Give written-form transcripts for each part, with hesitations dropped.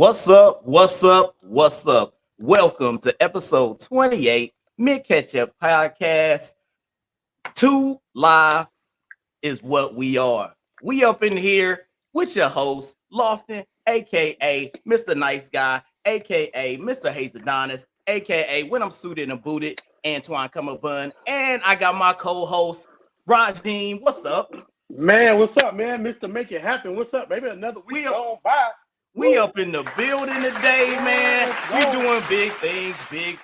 What's up? What's up? What's up? Welcome to episode 28, Ketchup Podcast. 2 live is what we are. We up in here with your host, Lofton, aka Mr. Nice Guy, aka Mr. Hazadonis, aka when I'm suited and booted, Antoine Cummerbun, and I got my co-host, Rajim. What's up? Man, what's up, man? Mr. Make It Happen. What's up, baby? Another week gone by. We up in the building today, man. We doing big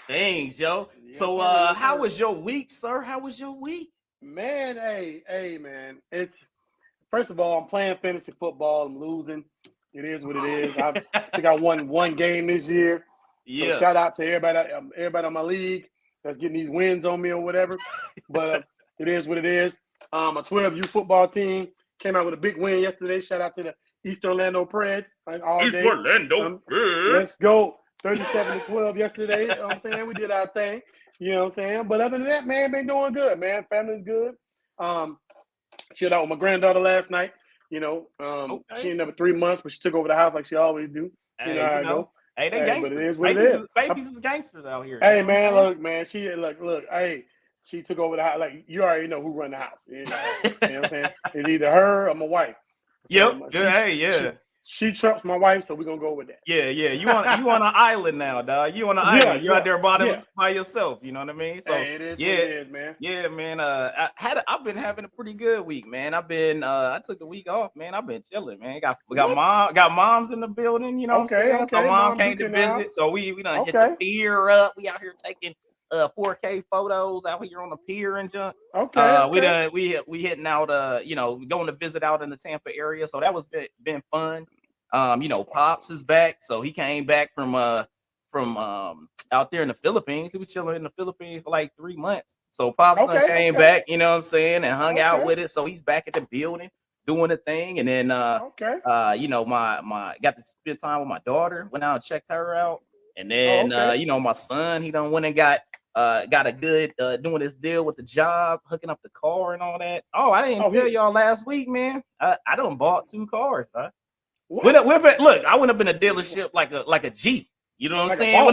things, yo. So how was your week, sir? How was your week? Man, hey, man. It's first of all, I'm playing fantasy football. I'm losing. It is what it is. I think I won one game this year. Yeah. So shout out to everybody on my league that's getting these wins on me or whatever. But it is what it is. A 12U football team came out with a big win yesterday. Shout out to the East Orlando Preds. Orlando Preds. Let's go. 37-12 yesterday. You know what I'm saying? We did our thing. You know what I'm saying? But other than that, man, been doing good, man. Family's good. Chilled out with my granddaughter last night. You know, she ain't never 3 months, but she took over the house like she always do. Hey, you know how it go. Hey, they gangsters. But it is what it is. Babies is gangsters out here. Hey, man, look, man. Look. Hey, she took over the house. Like, you already know who run the house. You know what I'm saying? It's either her or my wife. Yep. So, She trumps my wife, so we're gonna go with that. Yeah. You on an island now, dog. You on an island. You out there by yourself. You know what I mean? So hey, it is what it is, man. Yeah, man. I've been having a pretty good week, man. I took the week off, man. I've been chilling, man. Got moms in the building, you know what I'm saying? So mom came to visit. So we done hit the pier up. We out here taking 4K photos out here on the pier and junk. We hitting out going to visit out in the Tampa area, so that was been fun. Pops is back, so he came back from out there in the Philippines. He was chilling in the Philippines for like 3 monts. So Pops came back, you know what I'm saying, and hung out with it. So he's back at the building doing the thing, and then my got to spend time with my daughter. Went out and checked her out. And then, my son, he done went and got a good doing this deal with the job, hooking up the car and all that. Oh, I didn't tell y'all last week, man. I done bought 2 cars, huh? Look, I went up in a dealership like a G. You know what I'm saying? A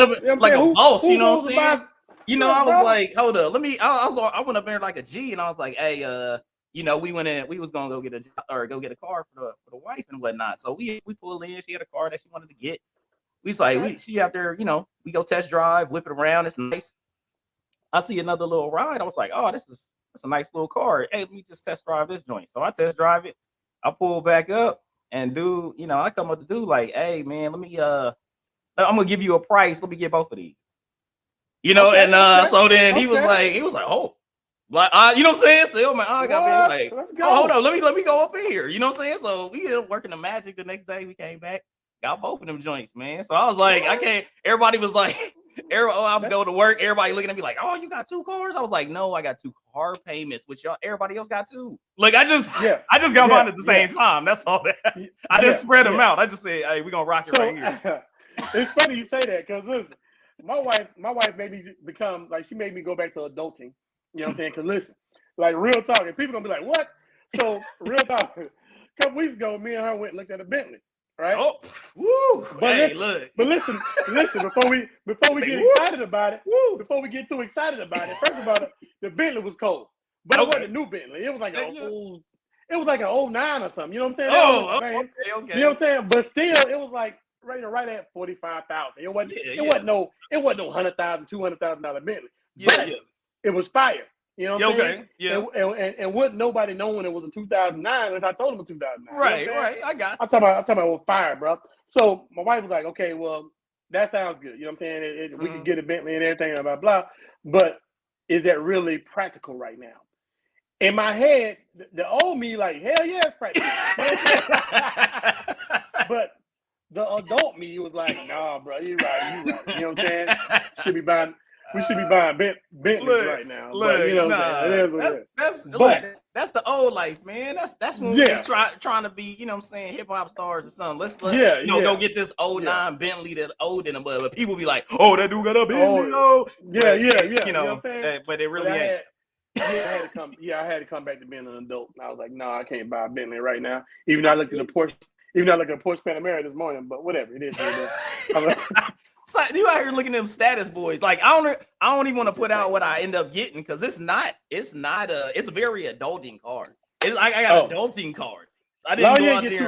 boss. You know what I'm saying? I was like, hold up, I went up there like a G, and I was like, hey, we was gonna go get a car for the wife and whatnot. So we pulled in. She had a car that she wanted to get. She out there, we go test drive, whip it around. It's nice. I see another little ride. I was like, oh, that's a nice little car. Hey, let me just test drive this joint. So I test drive it. I pull back up, and dude, I come up to dude like, hey, man, let me, I'm gonna give you a price. Let me get both of these. So then he was like, oh, like, you know what I'm saying? So man, I got me like, oh, hold on, let me go up in here. You know what I'm saying? So we ended up working the magic. The next day we came back. Got both of them joints, man. So I was like, I can't. Everybody was like, I'm going to work. Everybody looking at me like, oh, you got 2 cars? I was like, no, I got 2 car payments, which everybody else got 2. Like I just got mine at the same time. That's all that. I didn't spread them out. I just said, hey, we're gonna rock it right here. It's funny you say that because listen, my wife made me become like she made me go back to adulting. You know what I'm saying? Because listen, like real talk, and people gonna be like, what? So real talk. A couple weeks ago, me and her went and looked at a Bentley. Right. Oh, woo! But listen. Before we get excited about it, before we get too excited about it, first of all, the Bentley was cold, but it wasn't a new Bentley. It was like an old 09 or something. You know what I'm saying? Okay. You know what I'm saying? But still, it was like right at 45,000. It wasn't no $100,000, $200,000 Bentley. But it was fire. You know what I'm saying? Yeah. And wouldn't nobody know when it was in 2009 unless I told them in 2009. Right. I got it. I'm talking about with fire, bro. So my wife was like, okay, well, that sounds good. You know what I'm saying? We can get a Bentley and everything, blah, blah, blah. But is that really practical right now? In my head, the old me, like, hell yeah, it's practical. But the adult me was like, nah, bro, you're right. You know what I'm saying? We should be buying Bentleys right now. That's the old life, man. That's when we was trying to be, you know what I'm saying, hip hop stars or something. Let's go get this 09 Bentley that old in them. But people be like, oh, that dude got a Bentley. You know what I'm saying? But it really ain't. I had to come back to being an adult. And I was like, no, I can't buy a Bentley right now. Even though I looked at the Porsche Even though I look at Porsche Panamera this morning, but whatever it is. It's like you out here looking at them status boys. Like I don't even want to put out what I end up getting because it's a very adulting card. It's like I got an adulting card. I didn't go out there. You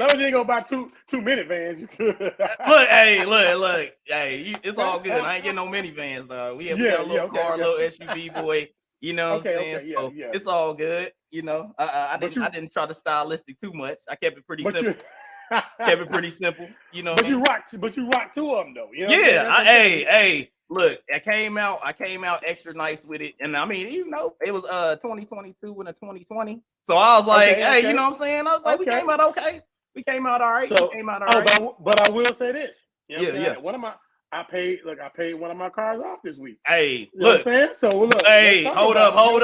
didn't go buy two minivans. You could. Look, hey, it's all good. I ain't getting no minivans, though. We got a little car, little SUV boy. You know what I'm saying? So it's all good. You know, I didn't try to stylistic too much. I kept it pretty simple. Kept it pretty simple. You know. But you rock two of them though. You know hey. Look, I came out extra nice with it. And I mean, you know, it was 2022 and a 2020. So I was like, hey, you know what I'm saying? I was like, we came out okay. We came out all right. But I will say this. You know I paid one of my cars off this week. Hey, you know what I'm saying? So look. Hey, hold up. You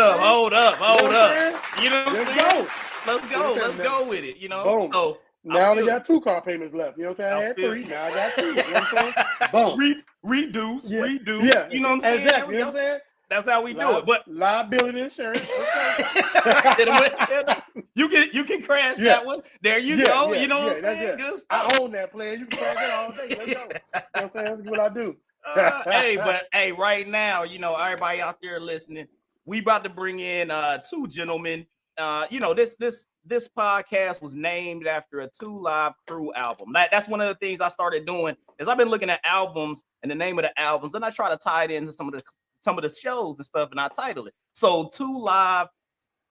know what I'm saying? Let's go with it. You know. Boom. So now I only got 2 car payments left. You know what I'm saying? I had 3. Now I got 2. You know what I'm saying? Boom. Reduce. Yeah. You know what I'm saying? Exactly. You know what I'm saying? That's how we do it. But liability insurance. you can crash that one. There you go. You know what I'm saying? Good stuff. I own that plan. You can crash it all day. Let's go. You know what I'm saying? That's what I do. Hey, right now, you know, everybody out there listening, we about to bring in 2 gentlemen. You know, this podcast was named after a 2 Live Crew album. That's one of the things I started doing is I've been looking at albums and the name of the albums, then I try to tie it into some of the shows and stuff, and I title it. So 2 Live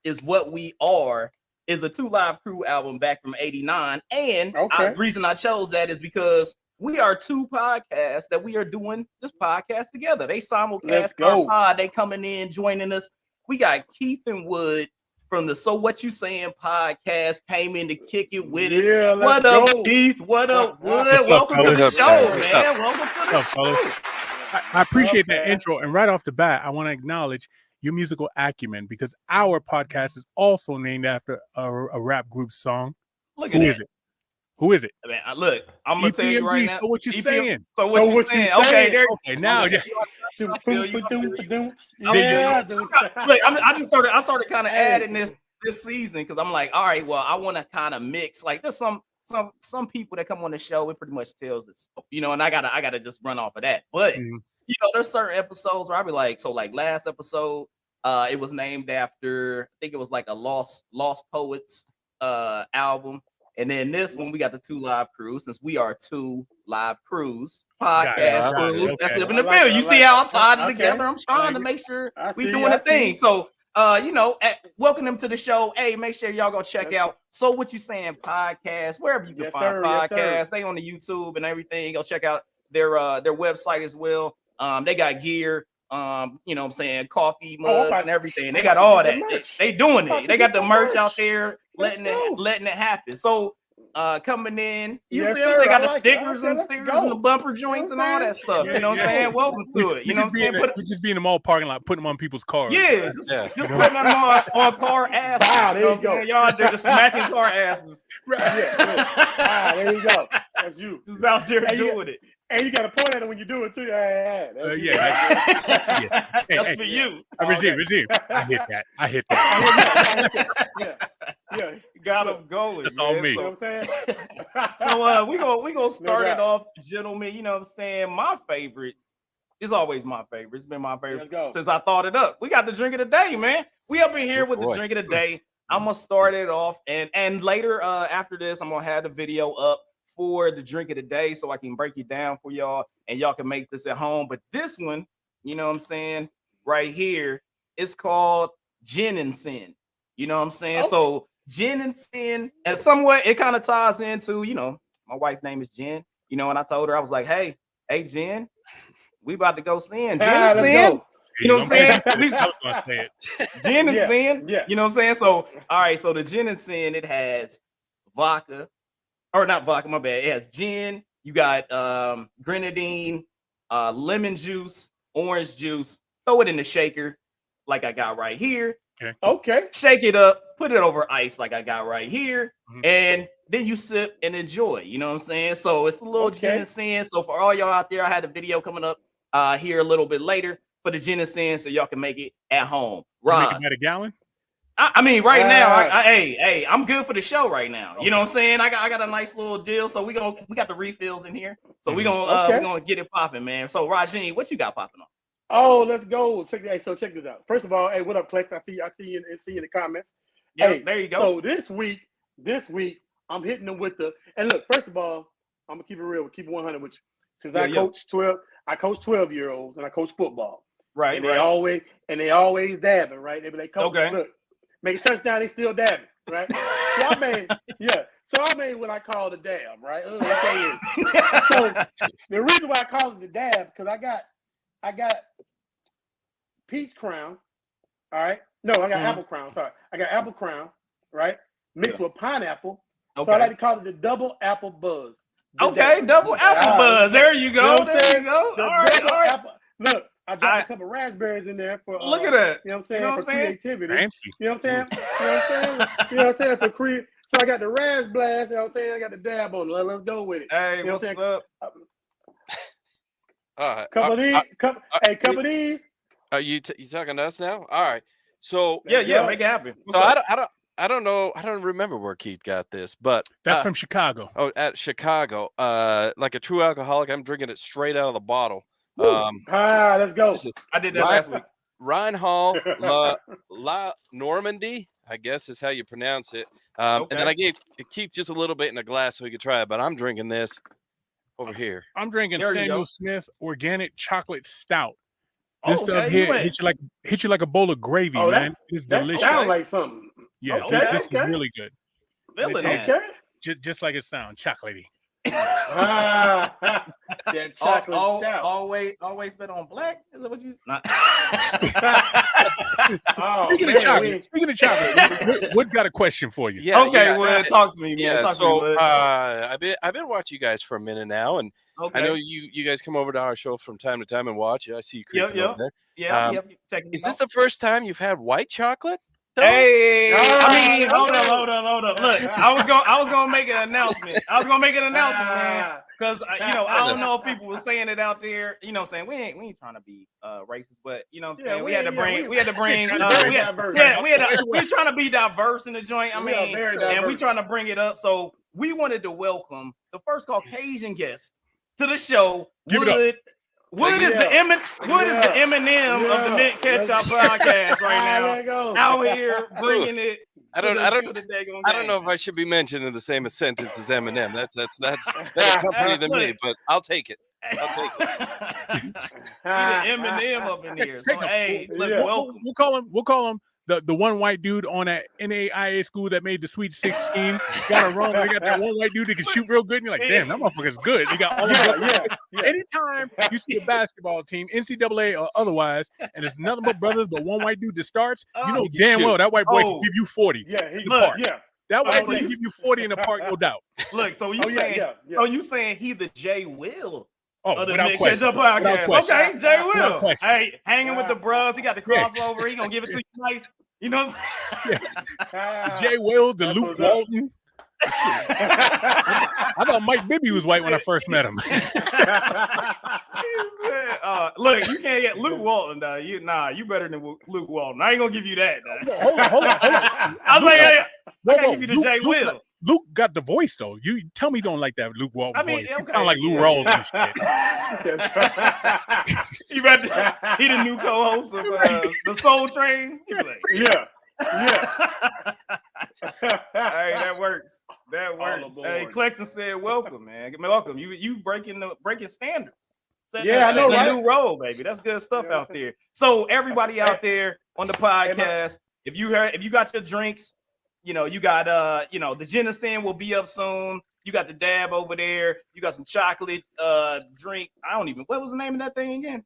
is what we are. Is a 2 Live Crew album back from '89, and the reason I chose that is because we are 2 podcasts that we are doing this podcast together. They simulcast our pod. They coming in, joining us. We got Keith and Wood from the So What You Saying podcast came in to kick it with us. Yeah, what up, Keith? What up, Wood? Welcome to the show, man. Welcome to the show. I appreciate that intro. And right off the bat, I want to acknowledge your musical acumen because our podcast is also named after a rap group song. Look at that. Who is it? Man, look, I'm gonna tell you right now. So what you saying? So what you saying? Okay, there. Okay, now. Look, I started kind of adding this season because I'm like, all right, well, I want to kind of mix. Like, there's some people that come on the show. It pretty much tells us, you know, and I gotta just run off of that. But you know, there's certain episodes where I'll be like, so like last episode, it was named after, I think it was like a Lost Poets album. And then this one, we got the 2 Live Crews, since we are 2 Live Crews, podcast crews. Okay. That's it in the bill. You see how I'm tied it together? I'm trying to make sure we doing a thing. So, you know, welcome them to the show. Hey, make sure y'all go check out So What You Saying podcast, wherever you can find podcasts. They on the YouTube and everything. Go check out their website as well. They got gear. You know what I'm saying, coffee mugs and everything. They got all that. They doing it. They got the merch out there, letting it happen. So coming in, you see them? They got the stickers and the bumper joints and all that stuff. You know what I'm saying? Welcome to it. You know what I'm saying? We just be in the mall parking lot, putting them on people's cars. Yeah, just putting them on car asses. You know what I'm saying? Y'all out there just smacking car asses. Right. There you go. That's you. Just out there doing it. And you got to point at it when you do it too. That's for you. Regime. I hit that. Yeah. Got them going. That's all me. You know what I'm saying? So we gonna start it off, gentlemen. You know what I'm saying? My favorite is always my favorite. It's been my favorite since I thought it up. We got the drink of the day, man. We up in here with the drink of the day. I'm gonna start it off, and later after this, I'm gonna have the video up for the drink of the day so I can break it down for y'all and y'all can make this at home. But this one, you know what I'm saying, right here, it's called Gin and Sin. You know what I'm saying? So Gin and Sin, and somewhat it kind of ties into, you know, my wife's name is Jen, you know, and I told her, I was like, hey Jen, we about to go sin. Gin and Sin. You know what I'm saying? I was gonna say it. Gin and Sin. Yeah. You know what I'm saying? So all right, so the Gin and Sin, it has vodka. Or not vodka, my bad. It has gin. You got grenadine, lemon juice, orange juice. Throw it in the shaker like I got right here. Okay. Shake it up. Put it over ice like I got right here. And then you sip and enjoy. You know what I'm saying? So it's a little Gin and Sin. So for all y'all out there, I had a video coming up here a little bit later for the Gin and Sin so y'all can make it at home. Roz. Make it at a gallon? I mean, right now, hey, I'm good for the show right now. You know what I'm saying? I got a nice little deal, so we got the refills in here, so we gonna get it popping, man. So Rajeen, what you got popping on? Oh, let's go. Check this out. First of all, hey, what up, Plex? I see you in the comments. Yeah, hey, there you go. So this week, I'm hitting them with and look. First of all, I'm gonna keep it real, keep it 100 with you. Since I coach 12-year-olds and I coach football. Right, and they always dabbing, right? They be like, coach, look, make a touchdown, they still dabbing, right? So I made what I call the dab, right? So the reason why I call it the dab, because I got peach crown, all right? No, I got apple crown, sorry. I got apple crown, right? Mixed with pineapple. Okay. So I like to call it the double apple buzz. Double apple buzz. There you go. There you go. All right. Look, I dropped a couple raspberries in there for look at that. You know what I'm saying? For creativity. Fancy. You know what I'm saying? You know what I'm saying? So I got the ras blast, you know what I'm saying? I got the dab on it. Let's go with it. Hey, you know what's up? Couple of these. Are you talking to us now? All right. So yeah, make it happen. So I don't know. I don't remember where Keith got this, but that's from Chicago. Oh, at Chicago. Like a true alcoholic, I'm drinking it straight out of the bottle. Let's go. I did that last week. Rheinhall La Normandy, I guess is how you pronounce it. And then I gave Keith just a little bit in a glass so he could try it, but I'm drinking this over here. I'm drinking Samuel Smith Organic Chocolate Stout. This stuff here hit you like a bowl of gravy, man. It's delicious. That sounds like something. Yes, this is really good. Okay. Just like it sounds, chocolatey. That chocolate stout. Always been on black. Is that what you? Speaking of chocolate, Wood's got a question for you. Wood, talk to me, man. Yeah, I've been watching you guys for a minute now, and I know you guys come over to our show from time to time and watch. I see you creeping over there. Yeah. Is this the first time you've had white chocolate? Hey, I mean, hold up. Look, I was gonna make an announcement. Man, because I don't know if people were saying it out there. You know, saying we ain't trying to be racist, but you know, what I'm saying we had to bring. We was trying to be diverse in the joint. I mean, and we trying to bring it up. So we wanted to welcome the first Caucasian guest to the show. Wood is the Eminem of the Mint Ketchup podcast right now. Out here bringing it. I don't know if I should be mentioned in the same sentence as Eminem. That's better company than me, but I'll take it. He the Eminem up in here. So hey, welcome. We'll call him the one white dude on that NAIA school that made the Sweet 16. Got it wrong. They got that one white dude that can shoot real good, and you're like, damn, that motherfucker's good. They got all Anytime you see a basketball team, NCAA or otherwise, and it's nothing but brothers, but one white dude that starts, you know damn well that white boy can give you 40. That white boy can give you 40 in the park, no doubt. Look, so you saying he the Jay Will? Oh, the Mint Ketchup podcast. Okay, Jay Will. Hey, hanging with the bros. He got the crossover. He gonna give it to you nice. You know what I'm saying? Jay Will, the Luke Walton. I thought Mike Bibby was white when I first met him. Look, you can't get Luke Walton, though. You better than Luke Walton. I ain't gonna give you that. Hold on. I was I can't give you the Jay Will. Luke got the voice though. You tell me you don't like that Luke Walton voice. It sound like Lou Rawls and shit. He the new co-host of the Soul Train. He like, yeah. Hey, that works. Hey, Clexon said, "Welcome, man. Welcome. You breaking standards. I know, right? New role, baby. That's good stuff out there. So everybody out there on the podcast, if you got your drinks." You got the ginseng will be up soon. You got the dab over there. You got some chocolate drink. What was the name of that thing again?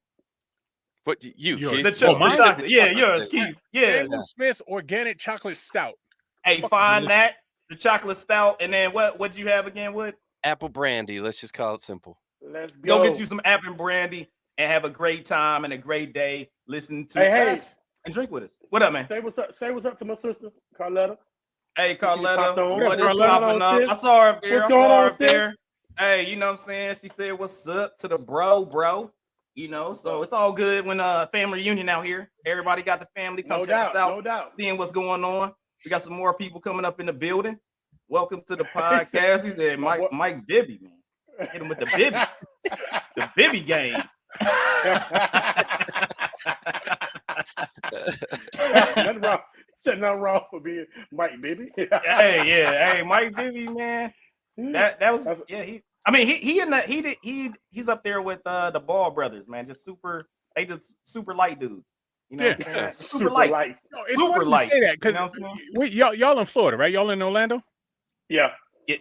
What you? The chocolate. Yeah, yours, Keith. Yeah. Smith Organic Chocolate Stout. Hey, find that the chocolate stout, and then what'd you have again? What? Apple brandy. Let's just call it simple. Let's go. Get you some apple brandy and have a great time and a great day. Listen to us and drink with us. What up, man? Say what's up to my sister Carletta. Hey, Carletta, what is popping up? I saw her up there. Hey, you know what I'm saying? She said, what's up to the bro? You know, so it's all good when family reunion out here. Everybody got the family. Come check us out. No doubt. Seeing what's going on. We got some more people coming up in the building. Welcome to the podcast. He said Mike Bibby, man. Hit him with the Bibby. The Bibby game. Nothing wrong. Said nothing wrong for being Mike Bibby. Hey, Mike Bibby, man. That was he's up there with the Ball brothers, man. Just super light dudes. You know what I'm saying? Super light. No, it's super light. Say that because y'all in Florida, right? Y'all in Orlando? Yeah.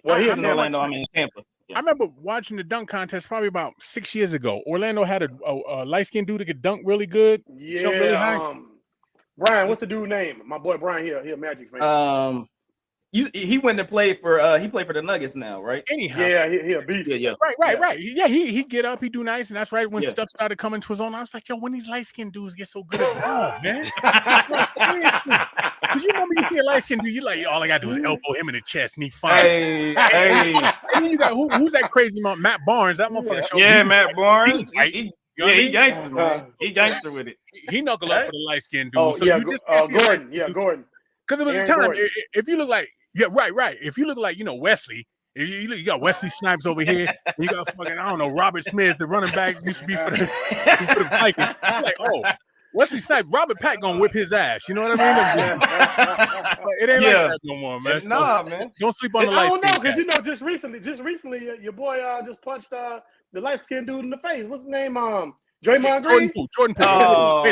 Well, he's in Orlando. I'm in Tampa. Yeah. I remember watching the dunk contest probably about 6 years ago. Orlando had a light-skinned dude that could dunk really good. Yeah. Really high. Brian, what's the dude's name? My boy Brian here. He a Magic fan. He went to play for he played for the Nuggets now, right? Anyhow, yeah, he a beast. Yeah. Right. Yeah, he get up, he do nice, and that's right when stuff started coming to his own. I was like, yo, when these light skinned dudes get so good at ball, man. Seriously, because you remember you see a light skinned dude, you like all I gotta do is elbow him in the chest, and he fine. Hey. And then you got who's that crazy Matt Barnes? That motherfucker. Yeah, Matt Barnes. He gangster, man. He gangster with it. He knuckle up for the light skinned dude. Oh, so yeah, you just Gordon. Yeah, Gordon. Because it was a time if you look like right. If you look like Wesley, you got Wesley Snipes over here, and you got fucking Robert Smith, the running back used to be for the Vikings. Like, oh, Wesley Snipes, Robert Pat gonna whip his ass. You know what I mean? It ain't like that no more, man. Nah, man. Don't sleep on the light. I don't know because just recently, your boy just punched the light skinned dude in the face. What's his name? Draymond Green. Jordan Poole. Oh.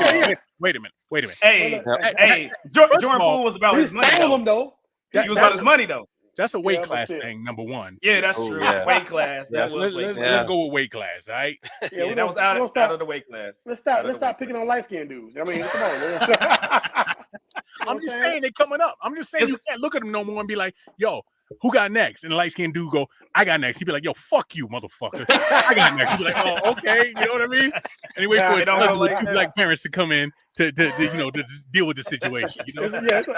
Wait a minute. Hey, Jordan Poole was about his money. Him, though. He was about his money though. That's a weight class thing, number one. Yeah, that's true. Yeah. Weight class. That was weight class. Let's go with weight class, all right? Yeah, that was out of the weight class. Let's stop picking on light skinned dudes. I mean, come on, man. I'm just saying they're coming up. I'm just saying you can't look at them no more and be like, yo, who got next? And the light skinned dude go, I got next. He'd be like, yo, fuck you, motherfucker. I got next. He'd be like, oh, okay. You know what I mean? And he waits for his two black parents to come in to deal with the situation. You know? It's a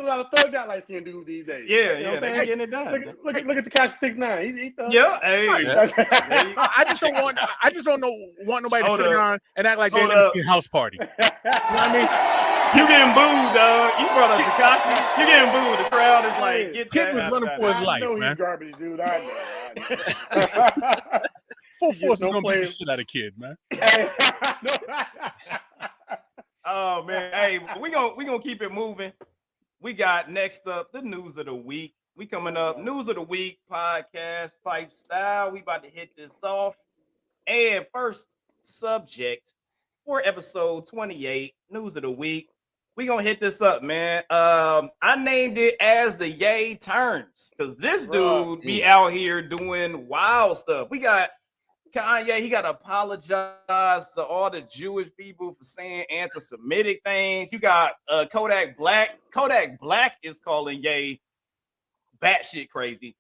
lot of thugged out light skinned dudes these days. Yeah, they're getting it done. Look at the Tekashi 6ix9ine. I just don't want nobody to sit around and act like they're in a house party. You know what I mean? You getting booed, dog. You brought up Tekashi. You getting booed. The crowd is like, get Kid was running for his life, man. He's garbage, dude. I know. Full force is gonna beat the shit out of Kid, man. Oh man, hey, we gonna keep it moving. We got next up the news of the week. We coming up news of the week podcast type style. We about to hit this off. And first subject for episode 28, news of the week. We gonna hit this up, man. I named it as the Yay Turns because this dude be out here doing wild stuff. We got Kanye. He got to apologize to all the Jewish people for saying anti-Semitic things. You got Kodak Black. Kodak Black is calling Ye batshit crazy.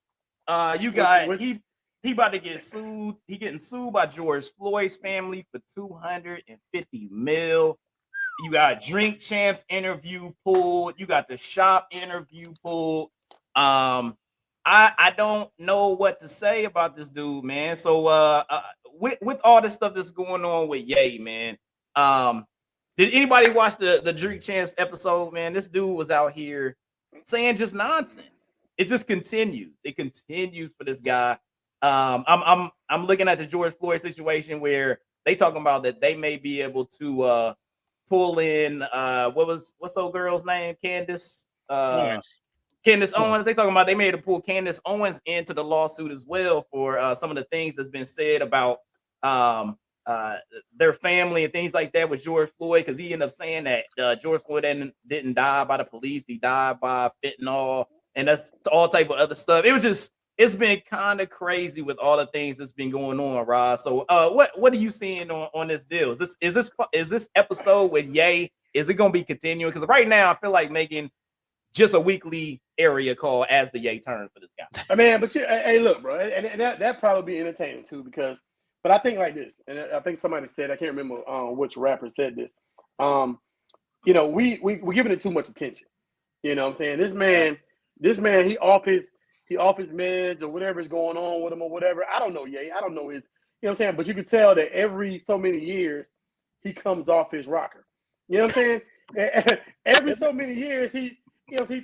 You got he about to get sued. He getting sued by George Floyd's family for $250 million. You got Drink Champs interview pulled. You got the Shop interview pulled. I don't know what to say about this dude, man. So with all this stuff that's going on with Ye, man. Did anybody watch the Drink Champs episode, man? This dude was out here saying just nonsense. It just continues. It continues for this guy. I'm looking at the George Floyd situation where they talking about that they may be able to pull in what's old girl's name? Candace Owens. They talking about they made to pull Candace Owens into the lawsuit as well for some of the things that's been said about their family and things like that with George Floyd, because he ended up saying that George Floyd didn't die by the police. He died by fentanyl and that's all type of other stuff. It's been kind of crazy with all the things that's been going on, Roz. So what are you seeing on this deal? Is this episode with Ye? Is it gonna be continuing? Because right now I feel like making just a weekly area call as the Ye turn for this guy. Man, but hey, look, bro, and that probably be entertaining too, but I think like this, and I think somebody said, I can't remember which rapper said this. We're giving it too much attention. You know what I'm saying? This man, he off his meds or whatever is going on with him or whatever. I don't know Ye. I don't know his know what I'm saying? But you can tell that every so many years he comes off his rocker. You know what I'm saying? Every so many years he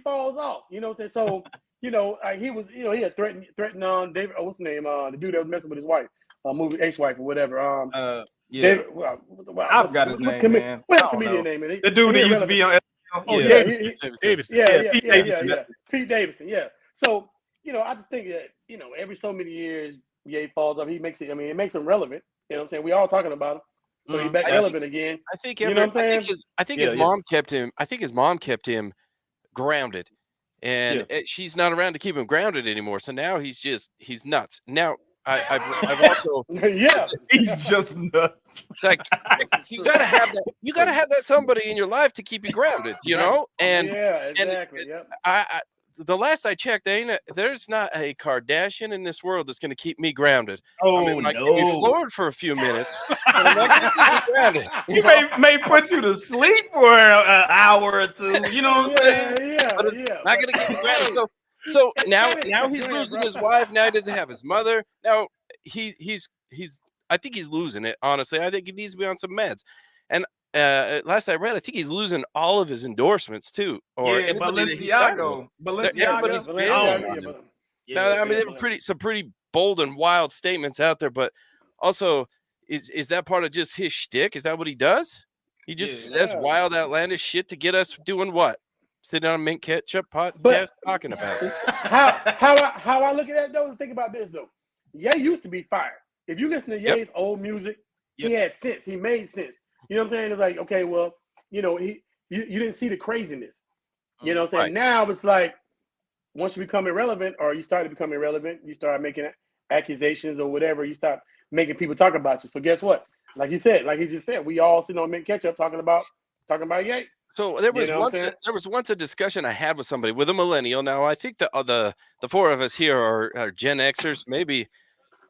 falls off. You know what I'm saying? So he was, he had threatened on David. What's his name? The dude that was messing with his wife, movie ex-wife or whatever. David, I forgot his name, man. What's the comedian name? The dude that used to be on. Davidson. Pete Davidson. Yeah. So I just think that every so many years, Ye falls off. He makes it. I mean, it makes him relevant. You know what I'm saying? We all talking about him. So he's back relevant again. I think his mom kept him. I think his mom kept him grounded, and she's not around to keep him grounded anymore. So now he's nuts. Now I've also he's just nuts. Like you gotta have that. You gotta have that somebody in your life to keep you grounded. And exactly. And the last I checked, there's not a Kardashian in this world that's going to keep me grounded. Oh, I can be floored for a few minutes. But I'm not going to keep me grounded. He may put you to sleep for an hour or two. You know what I'm saying? But it's not going to keep me grounded. So now he's losing his wife. Now he doesn't have his mother. Now he's I think he's losing it. Honestly, I think he needs to be on some meds. And last I read, I think he's losing all of his endorsements too. Balenciaga. I mean, they were some pretty bold and wild statements out there, but also, is that part of just his shtick? Is that what he does? He just says wild, outlandish shit to get us doing what? Sitting on a mint ketchup podcast talking about it. How I look at that though, think about this though. Ye used to be fired. If you listen to Ye's old music, he had sense. He made sense. You know what I'm saying? It's like, okay, well, you didn't see the craziness. You know what I'm saying? Right. Now it's like, once you become irrelevant or you start to become irrelevant, you start making accusations or whatever, you start making people talk about you. So guess what? Like he just said, we all sitting on mint ketchup talking about Ye. So there was once a discussion I had with somebody, with a millennial. Now I think the four of us here are Gen Xers, maybe.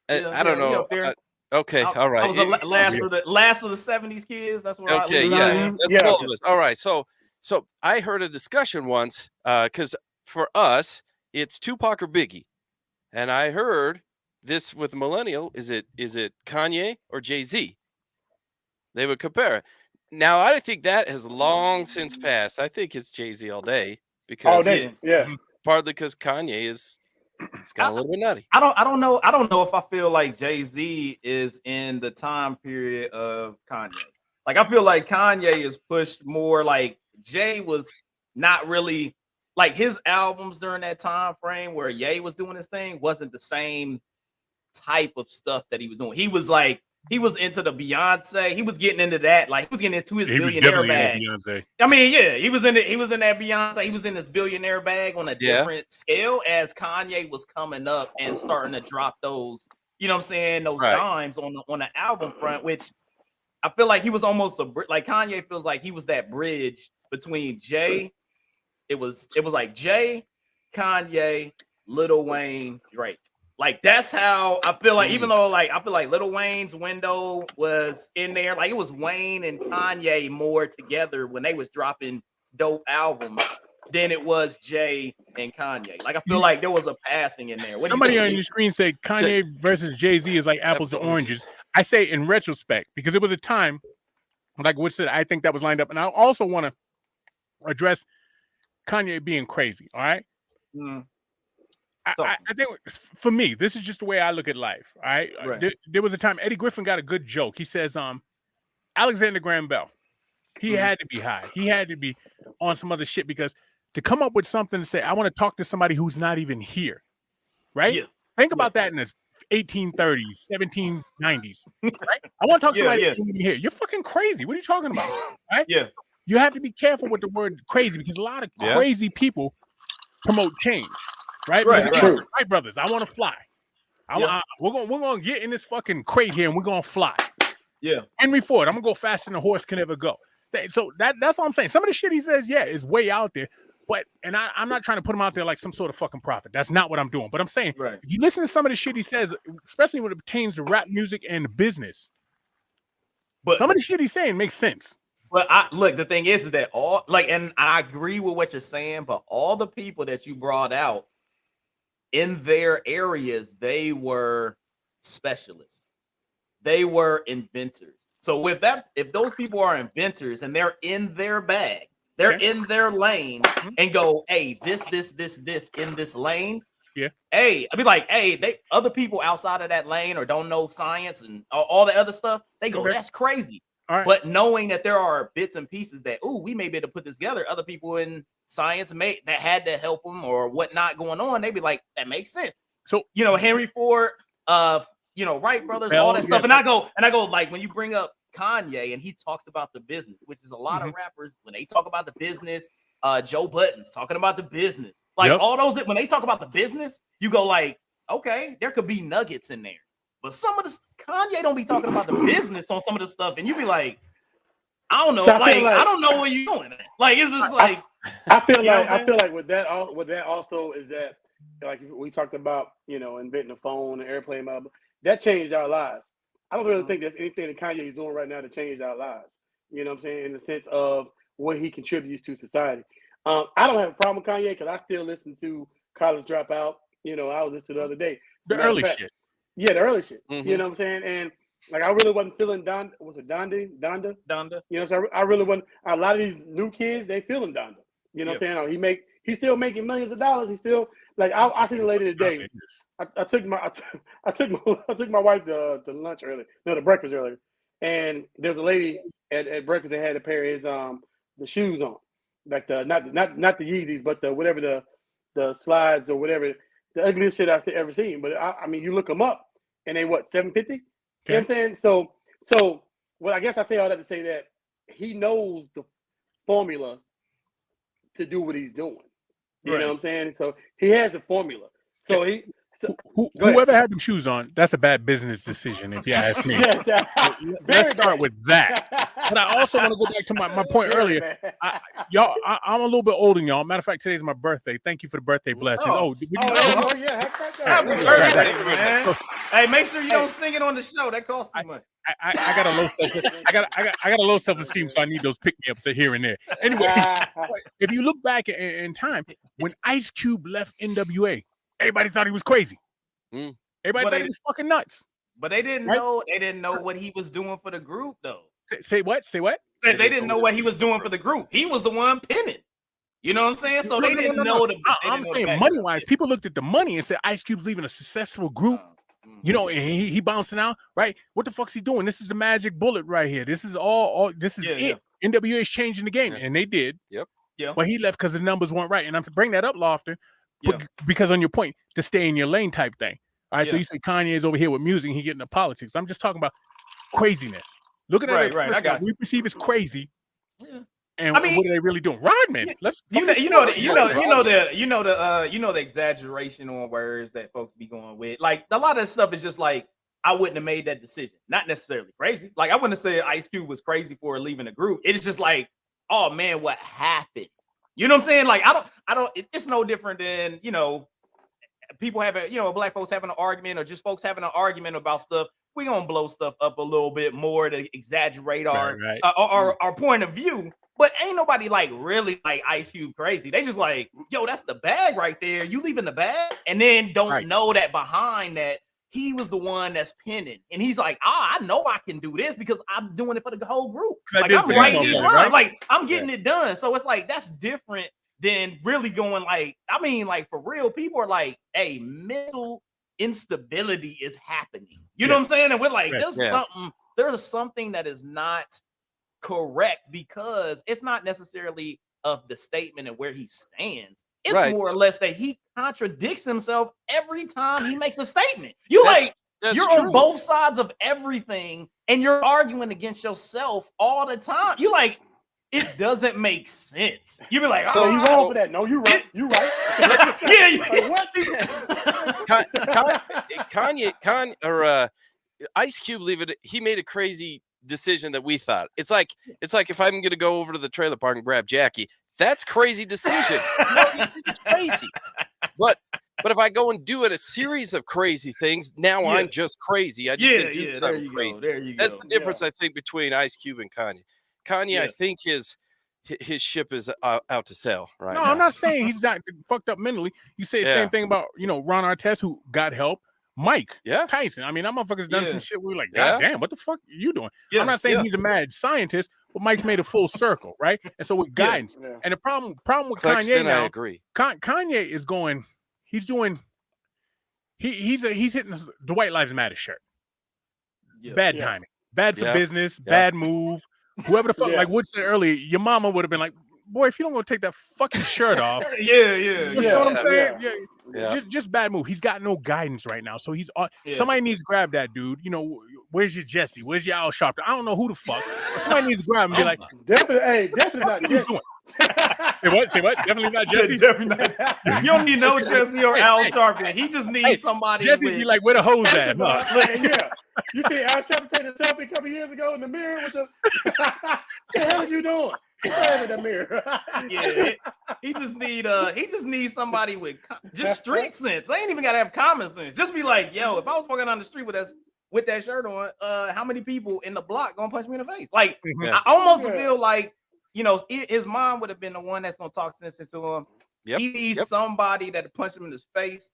I don't know. Okay, all right. I was the last of the 70s kids. That's what I was. That's all of us. All right. So I heard a discussion once, because for us, it's Tupac or Biggie. And I heard this with millennial, is it Kanye or Jay-Z? They would compare it. Now I think that has long since passed. I think it's Jay-Z all day because partly because Kanye is got a little bit nutty. I don't know if I feel like Jay-Z is in the time period of Kanye. Like I feel like Kanye is pushed more. Like Jay was not really like his albums during that time frame where Ye was doing his thing wasn't the same type of stuff that he was doing. He was into the Beyonce. He was getting into that. Like he was getting into his billionaire bag. I mean, he was in that Beyonce. He was in this billionaire bag on a different scale as Kanye was coming up and starting to drop those, you know what I'm saying, those dimes on the album front, which I feel like he was almost like Kanye feels like he was that bridge between Jay. It was like Jay, Kanye, Lil Wayne, Drake. Like that's how I feel like, even though like I feel like Lil Wayne's window was in there, like it was Wayne and Kanye more together when they was dropping dope albums than it was Jay and Kanye. Like I feel like there was a passing in there. Somebody on your screen said Kanye versus Jay-Z is like apples to oranges. I say in retrospect because it was a time, like what said, I think that was lined up, and I also want to address Kanye being crazy. All right. I think for me, this is just the way I look at life. All right. There was a time Eddie Griffin got a good joke. He says, Alexander Graham Bell, he had to be high. He had to be on some other shit because to come up with something to say, I want to talk to somebody who's not even here. Right. Yeah. Think about that in the 1830s, 1790s. Right. I want to talk to somebody who's not even here. You're fucking crazy. What are you talking about? Right. Yeah. You have to be careful with the word crazy because a lot of crazy people promote change. Right, right, brothers. I want to fly. We're gonna get in this fucking crate here and we're gonna fly. Yeah, Henry Ford. I'm gonna go faster than a horse can ever go. So that's all I'm saying. Some of the shit he says, is way out there. But I'm not trying to put him out there like some sort of fucking prophet. That's not what I'm doing. But I'm saying, if you listen to some of the shit he says, especially when it pertains to rap music and business, but some of the shit he's saying makes sense. But the thing is that all and I agree with what you're saying, but all the people that you brought out in their areas, they were specialists. they were inventors. So if those people are inventors and they're in their bag, they're in their lane and go, hey, this in this lane. Yeah. Hey, I'd be like, hey, other people outside of that lane or don't know science and all the other stuff, they go, that's crazy. All right. But knowing that there are bits and pieces that, we may be able to put this together, other people in science that had to help them or whatnot going on, they'd be like, that makes sense. So, Henry Ford, Wright brothers, all that stuff. And I go, like, when you bring up Kanye and he talks about the business, which is a lot of rappers, when they talk about the business, Joe Budden's talking about the business, like all those, when they talk about the business, you go like, okay, there could be nuggets in there. But some of the Kanye don't be talking about the business on some of the stuff, and you be like, I don't know, so I don't know what you're doing. Like it's just like I feel like with that also is that, like we talked about, inventing a phone, an airplane, that changed our lives. I don't really think there's anything that Kanye is doing right now to change our lives. You know what I'm saying? In the sense of what he contributes to society. I don't have a problem with Kanye because I still listen to College Dropout. I was listening the other day. The early shit. Yeah, the early shit. You know what I'm saying? And like I really wasn't feeling Donda. So I really wasn't. A lot of these new kids, they feeling Donda. You know what I'm saying? He's still making millions of dollars. He's still like I seen the lady today. I took my wife to lunch earlier. No, to breakfast earlier. And there's a lady at breakfast that had a pair of his the shoes on, like the not the Yeezys, but the whatever the slides or whatever, the ugliest shit I've ever seen. But I mean, you look them up, and they what, $750? You know what I'm saying? So well, I guess I say all that to say that he knows the formula to do what he's doing. You know what I'm saying? So he has a formula. So whoever had them shoes on, that's a bad business decision, if you ask me. Let's start with that. But I also want to go back to my point earlier. I'm a little bit older than y'all. Matter of fact, today's my birthday. Thank you for the birthday blessings. Yeah, happy birthday, man. Hey, make sure you don't sing it on the show. That costs too much. I got a low I got a low self-esteem, so I need those pick-me-ups here and there. Anyway, if you look back in time, when Ice Cube left NWA, everybody thought he was crazy. Everybody thought he was fucking nuts. But they didn't know. They didn't know what he was doing for the group, though. Say what? Say what? They didn't know what he was doing for the group. He was the one pinning. You know what I'm saying? So they didn't know. I'm saying money-wise, people looked at the money and said Ice Cube's leaving a successful group. And he bouncing out, right? What the fuck's he doing? This is the magic bullet right here. This is all this is it. NWA is changing the game, and they did. Yep. But he left because the numbers weren't right. And I'm to bring that up, Lofton, because on your point, to stay in your lane type thing. All right, so you say Kanye is over here with music, and he getting into politics. I'm just talking about craziness. Look at that. Right. I got we perceive as crazy. Yeah. And what are they really doing? Rodman, let's the exaggeration on words that folks be going with. Like a lot of this stuff is just like, I wouldn't have made that decision. Not necessarily crazy. Like I wouldn't have said Ice Cube was crazy for leaving the group. It's just like, oh man, what happened? You know what I'm saying? Like I don't. It's no different than people having black folks having an argument or just folks having an argument about stuff. We gonna blow stuff up a little bit more to exaggerate our point of view. But ain't nobody like really like Ice Cube crazy. They just like, yo, that's the bag right there. You leaving the bag, and then don't know that behind that he was the one that's pinning, and he's like, I know I can do this because I'm doing it for the whole group. Like I'm writing this rhyme, like I'm getting it done. So it's like that's different than really going like, I mean, like for real, people are like, hey, mental instability is happening. You know what I'm saying? And we're like, there's something that is not correct because it's not necessarily of the statement and where he stands. It's more or less that he contradicts himself every time he makes a statement. You're on both sides of everything and you're arguing against yourself all the time. You like, it doesn't make sense. You be like, so you wrong for that. No, you're right. You're right. Kanye or Ice Cube he made a crazy decision that we thought. It's like if I'm gonna go over to the trailer park and grab Jackie, that's crazy decision. It's crazy. But if I go and do a series of crazy things, now I'm just crazy. I just didn't do something crazy. That's the difference I think between Ice Cube and Kanye. I think his ship is out to sail right now. I'm not saying he's not fucked up mentally. You say the same thing about Ron Artest, who got help. Mike Tyson. I mean, that motherfucker's done some shit. We were like, God damn, what the fuck are you doing? I'm not saying he's a mad scientist, but Mike's made a full circle, right? And so with guidance, and the problem with Kanye now, I agree. Kanye is going. He's doing. He's hitting the White Lives Matter shirt. Bad timing, bad for business, bad move. Whoever the fuck, like Wood said earlier, your mama would have been like, boy, if you don't want to take that fucking shirt off. You know what I'm saying? Just bad move. He's got no guidance right now. So he's somebody needs to grab that dude. You know, where's your Jesse? Where's your Al Sharpton? I don't know who the fuck. But somebody needs to grab him and be like, definitely not Jesse. Say what? Definitely not Jesse. Definitely not. You don't need no Jesse or Al Sharpton. He just needs somebody. Jesse be like, where the hose at? You see Al Sharpton take a selfie a couple years ago in the mirror with the what the hell is you doing? In the mirror. He just needs somebody with just street sense. They ain't even gotta have common sense. Just be like, yo, if I was walking down the street with that shirt on, how many people in the block gonna punch me in the face? Like, I almost feel like, you know, his mom would have been the one that's gonna talk sense into him. He needs somebody that punch him in his face.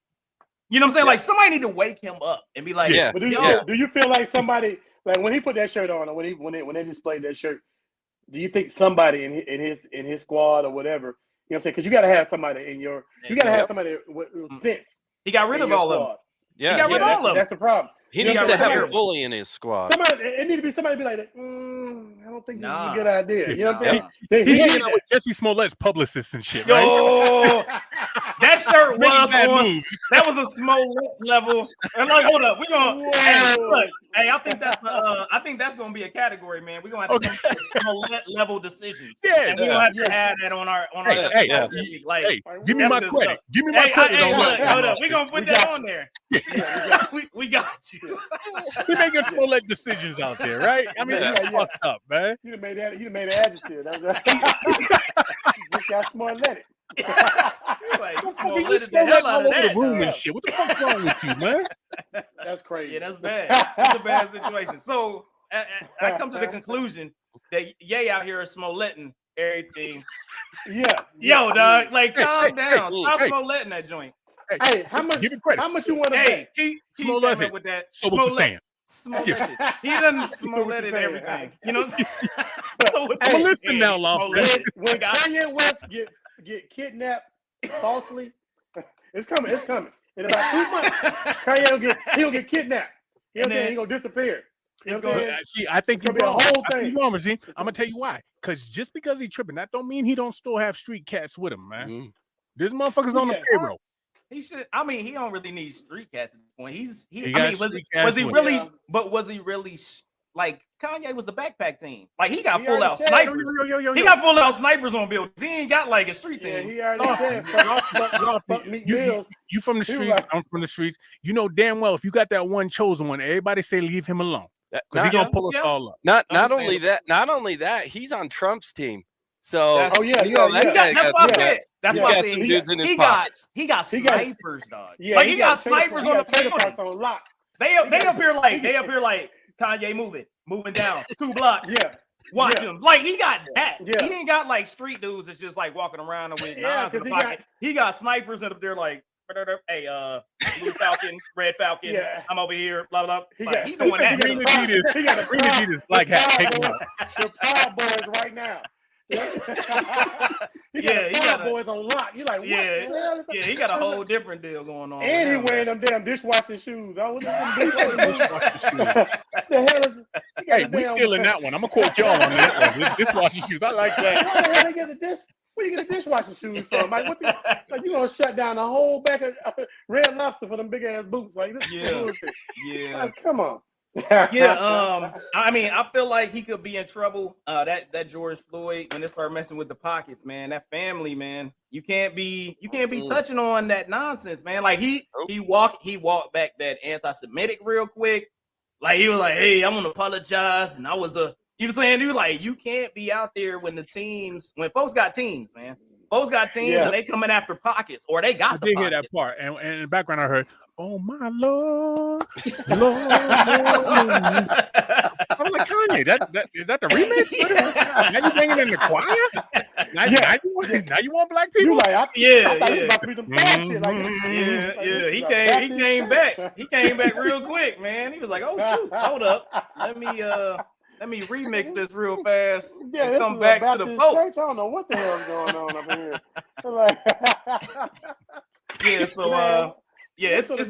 You know what I'm saying? Like, somebody need to wake him up and be like, But do you feel like somebody, like when he put that shirt on, or when they displayed that shirt, do you think somebody in his squad or whatever, you know what I'm saying? Because you got to have somebody you got to have somebody with sense. He got rid of all of them. He got rid of all of them. That's the problem. He needs to have a bully in his squad. It needs to be somebody be like, I don't think this is a good idea. You know what I'm saying? He's hanging out with Jesse Smollett's publicists and shit, right? Yo, that shirt was a Smollett level. And like, hold up, hey, I think that's gonna be a category, man. We're gonna have to make Smollett level decisions. And we're gonna have to add that on our give me my credit. Give me my credit. Hold up, we're gonna put that on there. We got you. We're making Smollett decisions out there, right? I mean, that's fucked up, man. You done made an adjective. Just got Smollett. You Smollett all over the room and shit. What the fuck's wrong with you, man? That's crazy. Yeah, that's bad. That's a bad situation. So I come to the conclusion that Ye out here is Smolletting everything. Yo, dog, like calm down. Stop Smolletting that joint. Hey, how much? Give me credit. How much you want to pay? Keep with that. So what you saying? Smollett. He doesn't Smollett everything. You know. So listen now, Lawson. When Kanye West get kidnapped falsely, it's coming. It's coming. In about 2 months, Kanye he'll get kidnapped. You know what I'm saying? He's gonna disappear. I think it's gonna be a whole thing. I'm gonna tell you why. Because just because he's tripping, that don't mean he don't still have street cats with him, man. This motherfucker's on the payroll. He should. I mean, he don't really need street cats at this point. Was he really like Kanye was the backpack team? Like he got full out snipers. He got full out snipers on buildings. He ain't got like a street team. He already said. You from the streets? I'm from the streets. You know damn well if you got that one chosen one, everybody say leave him alone because he's gonna pull us all up. Not only that, he's on Trump's team. So that's why I said. That's why I said he got snipers, dog. Like he got snipers on the building. They up here like Kanye moving down 2 blocks. Watch him. Like he got that. He ain't got like street dudes that's just like walking around with knives in the pocket. He got snipers up there like, hey, Blue Falcon, Red Falcon. I'm over here. Blah blah. He doing that. He got a green Adidas black hat. The Proud Boys right now. He got boys on lock. You like, what the hell is that? He got a whole different deal going on. And he wearing them damn dishwashing shoes. The hell is? Hey, we still in that one. I'm gonna quote y'all on that one. Dishwashing shoes. I like that. Why the hell they get where you get the dishwashing shoes from? Like, you gonna shut down the whole back of Red Lobster for them big ass boots? Like, this is bullshit. Like, come on. I mean, I feel like he could be in trouble. That George Floyd, when they start messing with the pockets, man, that family, man, you can't be touching on that nonsense, man. Like he walked back that anti-Semitic real quick. Like he was like, hey, I'm gonna apologize, and I was you know what I'm saying? He was like, you can't be out there when folks got teams, man. Folks got teams and they coming after pockets, or they got the pockets. Hear that part, and in the background I heard, oh my Lord, Lord. I was like, Kanye, that is that the remix? Now you bringing in the choir? Now you want black people? You like, I thought it was about to be some bad shit. Like, He came back. He came back real quick, man. He was like, "Oh shoot, hold up, let me remix this real fast and come back to the Pope." Church. I don't know what the hell's going on up here. Like, it's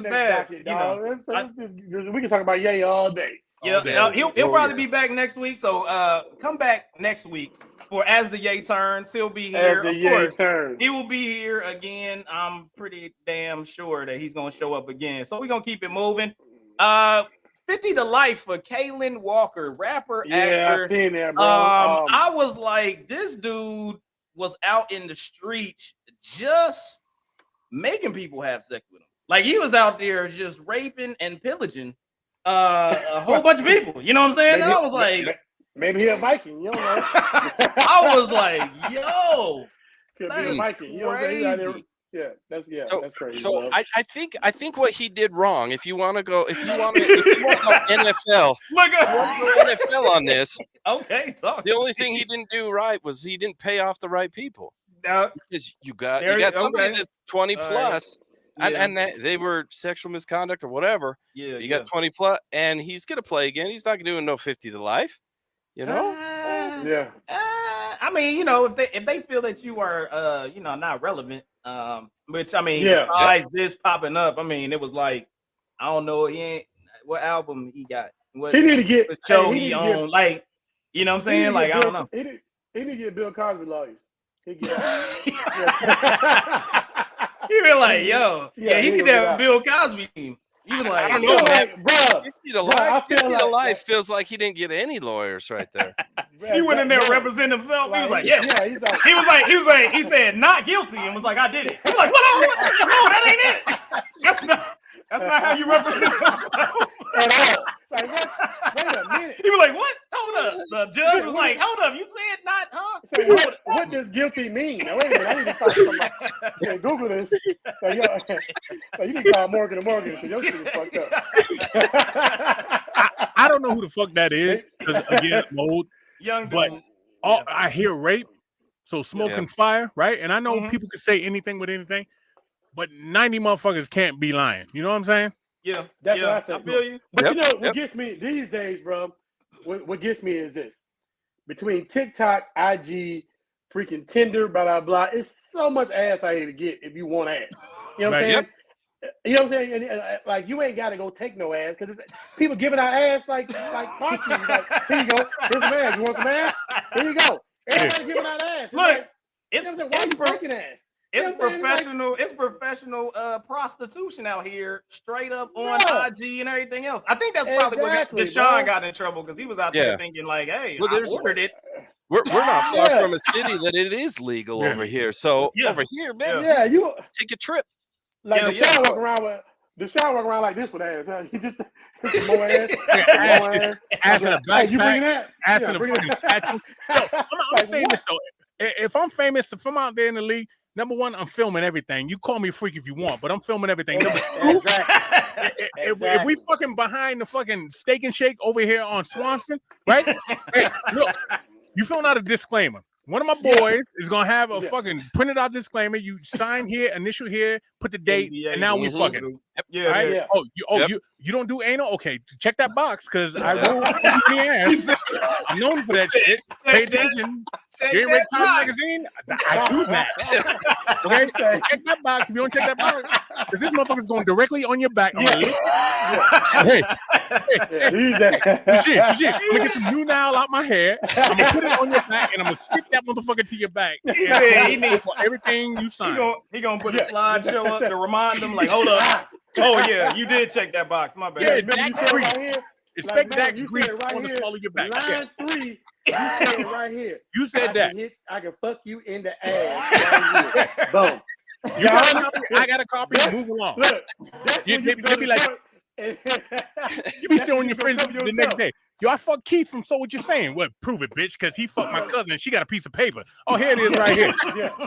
bad. We can talk about Ye all day. Yeah, he'll probably be back next week. So come back next week for As the Ye Turns. He'll be here. Of course, he will be here again. I'm pretty damn sure that he's gonna show up again. So we're gonna keep it moving. 50 to Life for Kalen Walker, rapper, actor. I seen that, bro. I was like, this dude was out in the streets just making people have sex with him. Like he was out there just raping and pillaging a whole bunch of people. You know what I'm saying? And I was like, maybe he a Viking. You don't know. I was like, yo, could be a Viking. You know what I'm saying? That's crazy. So I think what he did wrong. If you want to go NFL, NFL on this. Okay, the only thing he didn't do right was he didn't pay off the right people. Because you got somebody that's 20 plus. And they were sexual misconduct or whatever. Yeah, you got 20 plus, and he's gonna play again. He's not doing no 50 to Life, you know. I mean, you know, if they feel that you are, not relevant, which I mean, besides this popping up, I mean, it was like, I don't know, what album he got. What he need to get the show he owned, like, you know what I'm saying? Like, I don't know. He need to get Bill Cosby lawyers. He get. You were like, yo, he need to have a Bill Cosby team. He was like, I don't know, man. Bro, 50 to Life feels like he didn't get any lawyers right there. He went in there to represent himself. He was like, he said not guilty and was like, I did it. He was like, what? No, that ain't it. That's not how you represent yourself at all. Like, what? Wait a minute. He was like, what? Hold up. The judge was like, hold up. You said not, huh? So what does guilty mean? Now, wait a minute. I need to talk to somebody. Google this. So, you can call Morgan because your shit is fucked up. I don't know who the fuck that is. Because, again, I'm old. Young dude. But I hear rape. So smoke and fire, right? And I know people can say anything with anything. But 90 motherfuckers can't be lying. You know what I'm saying? Yeah. That's what I said. I feel you. But what gets me these days, bro, what gets me is this. Between TikTok, IG, freaking Tinder, blah, blah, blah, it's so much ass I need to get if you want ass. You know what I'm saying? Yep. You know what I'm saying? And, like, you ain't got to go take no ass because people giving out ass like parties. Like, here you go. Here's some ass. You want some ass? Here you go. Everybody giving out ass. Look, why you taking ass? It's professional prostitution out here, straight up on IG and everything else. I think that's probably what Deshaun got in trouble because he was out there thinking like, "Hey, I ordered it." We're not far from a city that it is legal over here. So over here, man, you take a trip. Like Deshaun walking around like this with ass. Huh? He just more ass, ass in a backpack. Hey, you bring that? Ass in a fucking statue. I'm saying this though. If I'm famous, if I'm out there in the league. Number one, I'm filming everything. You call me a freak if you want, but I'm filming everything. Number two, if we fucking behind the fucking Steak and Shake over here on Swanson, right? Hey, look, you filling out a disclaimer. One of my boys is gonna have a fucking printed out disclaimer. You sign here, initial here, put the date, and now we fucking. Right? Oh, you don't do anal? Okay, check that box because I will in the ass. I'm known for that shit. Pay attention. You ain't read Time Magazine? I do that. Okay, check that box. If you don't check that box, because this motherfucker's going directly on your back. Hey, I'm gonna get some new nail out my hair. I'm gonna put it on your back, and I'm gonna stick that motherfucker to your back. He needs everything you sign. He gonna put a slideshow up to remind them, like, hold up. Oh yeah, you did check that box. My bad. Yeah, Dax Grease. Expect Dax Grease on the small of your back. Line 3. You said it right here. You said that. I can fuck you in the ass. Right boom. I got a copy. Move along. Look, you be like, you be seeing your friends the next day. Yo, I fucked Keith from So What You Saying. Well, prove it, bitch, because he fucked my cousin and she got a piece of paper. Oh, here it is right here.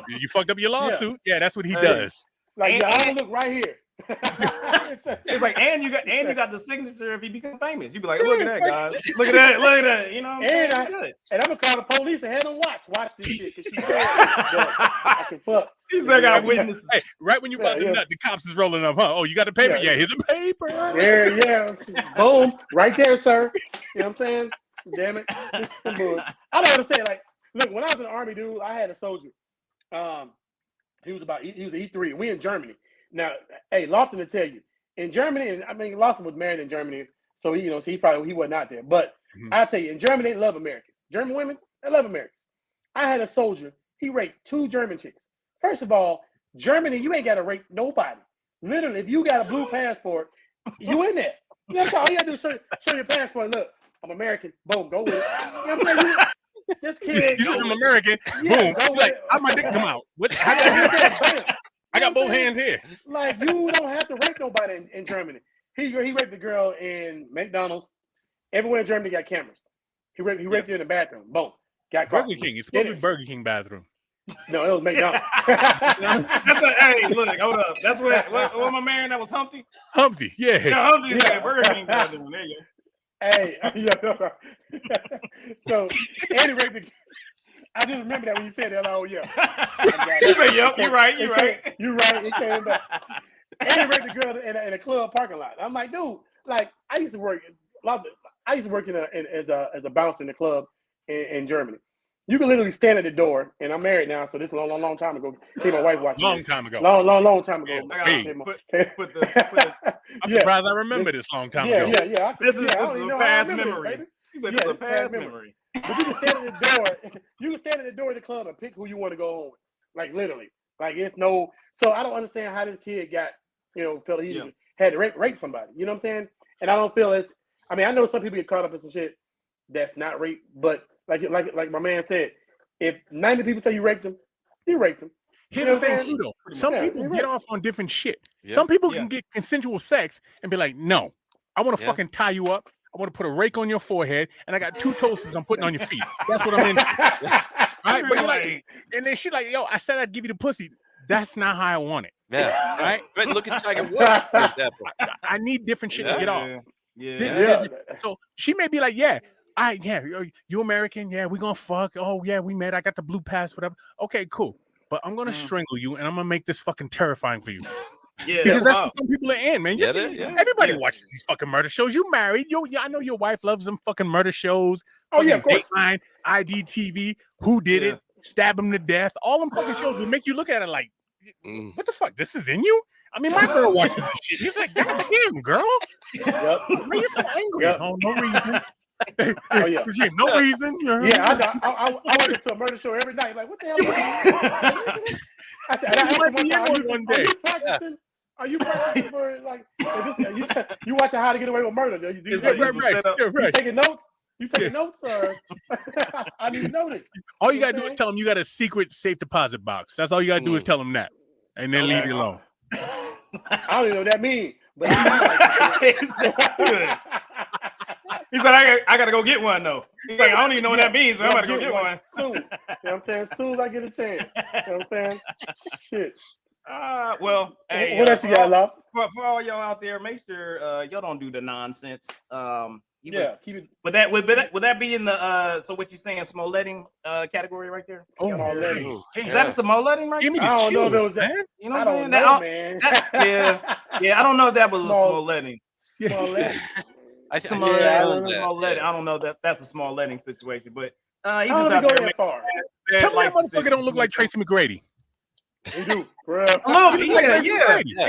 You fucked up your lawsuit. Yeah, that's what he does. Like, I don't look right here. It's like, and you got the signature if he become famous. You be like, look at that, guys. Look at that. You know what I'm saying? And I'm gonna call the police and have them watch this shit because she said I can fuck. He said I got witnesses. Hey, right when you about to nut, the cops is rolling up, huh? Oh, you got the paper? Yeah, here's a paper. Yeah. Boom. Right there, sir. You know what I'm saying? Damn it. This is some bull. I don't understand. Like, look, when I was in the Army, dude, I had a soldier. He was an E3. We in Germany. Now, hey, Lawson will tell you. In Germany, and I mean, Lawson was married in Germany, so he wasn't out there. But I tell you, in Germany, they love Americans. German women, they love Americans. I had a soldier. He raped 2 German chicks. First of all, Germany, you ain't got to rape nobody. Literally, if you got a blue passport, you in there. You know what I'm saying? All you got to do is show your passport. Look, I'm American. Boom, go with it. You know what I'm saying? This kid. I'm American. Boom. Like, how'd my dick come out? What? I got both hands here. Like, you don't have to rape nobody in Germany. He raped the girl in McDonald's. Everywhere in Germany got cameras. He raped her in the bathroom. Boom. Got caught. Burger King. It's supposed to be Burger King bathroom. No, it was McDonald's. Hey, look, hold up. That's what my man that was Humpty? Humpty, yeah. Humpty said Burger King bathroom. There you go. Hey, so Andy raped the. I just remember that when you said that. Oh yeah. You said, yep, you're right. You're right. It came back. Andy raped the girl in a club parking lot. I'm like, dude, like I used to work as a bouncer in the club in Germany. You can literally stand at the door, and I'm married now, so this is a long time ago. See my wife watching. Long time ago. Long time ago. I'm surprised I remember this long time ago. Yeah. This is a past memory. He said this is a past memory. But you can stand at the door. You can stand at the door of the club and pick who you want to go home with. Like literally. Like it's no. So I don't understand how this kid got, felt he had to rape somebody. You know what I'm saying? And I don't feel it's. I mean, I know some people get caught up in some shit that's not rape, but like my man said, if 90 people say you raped them, you raped them. Here's the thing, too, though. Some people get off on different shit. Yeah. Some people can get consensual sex and be like, no, I want to fucking tie you up. I want to put a rake on your forehead, and I got 2 toasters I'm putting on your feet. That's what I'm into. Right? But you're like, and then she's like, yo, I said I'd give you the pussy. That's not how I want it. Yeah. Right? But look at Tiger Woods, for example. I need different shit to get off. Yeah. So she may be like, you American, we're gonna fuck. Oh yeah, we met. I got the blue pass, whatever. Okay, cool. But I'm gonna strangle you, and I'm gonna make this fucking terrifying for you. Yeah, because that's what some people are in, man. Everybody watches these fucking murder shows. You married? I know your wife loves them fucking murder shows. Oh yeah, of course. Dateline, IDTV, Who Did It, Stab Him to Death. All them fucking shows will make you look at it like, what the fuck? This is in you? I mean, my girl watches this shit. She's like, God damn, girl. Why are you so angry? Oh, no reason. Oh yeah, no reason. I went into a murder show every night. Like, what the hell? I said, one day. Are you practicing for like? You watching How to Get Away with Murder? You taking notes? You taking notes, or I need to know this. All you gotta do is tell them you got a secret safe deposit box. That's all you gotta do is tell them that, and then leave you alone. I don't even know what that means. But he said, I gotta go get one though. He's like, I don't even know what that means, but I'm about to go get one soon. You know what I'm saying? As soon as I get a chance. You know what I'm saying? Shit. Well, hey, what else you got, Love? For all y'all out there, make sure y'all don't do the nonsense. Keep it. Would that be in the so what you saying Smoletting category right there? Oh, is that a Smoletting right there? I don't know if it was that. You know what I'm saying? I don't know if that was a Smoletting. I don't know that that's a Smoletting situation, but he just out there far. Tell me that motherfucker don't look like Tracy McGrady. He do, bro. Yeah. There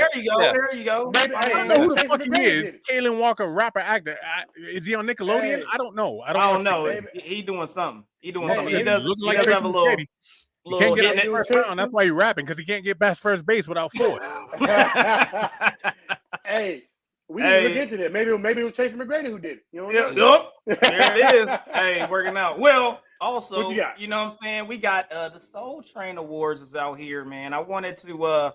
you go. Baby, I don't know who the fuck he is. Kalen Walker, rapper, actor. Is he on Nickelodeon? Hey. I don't know. I don't know. He doing something. He does look like Tracy McGrady. He can't get that first round. That's why he's rapping, because he can't get past first base without Floyd. Hey. We need to look into that. Maybe it was Tracy McGrady who did it. You know there it is. Hey, working out. Well, also, you know what I'm saying? We got the Soul Train Awards is out here, man. I wanted to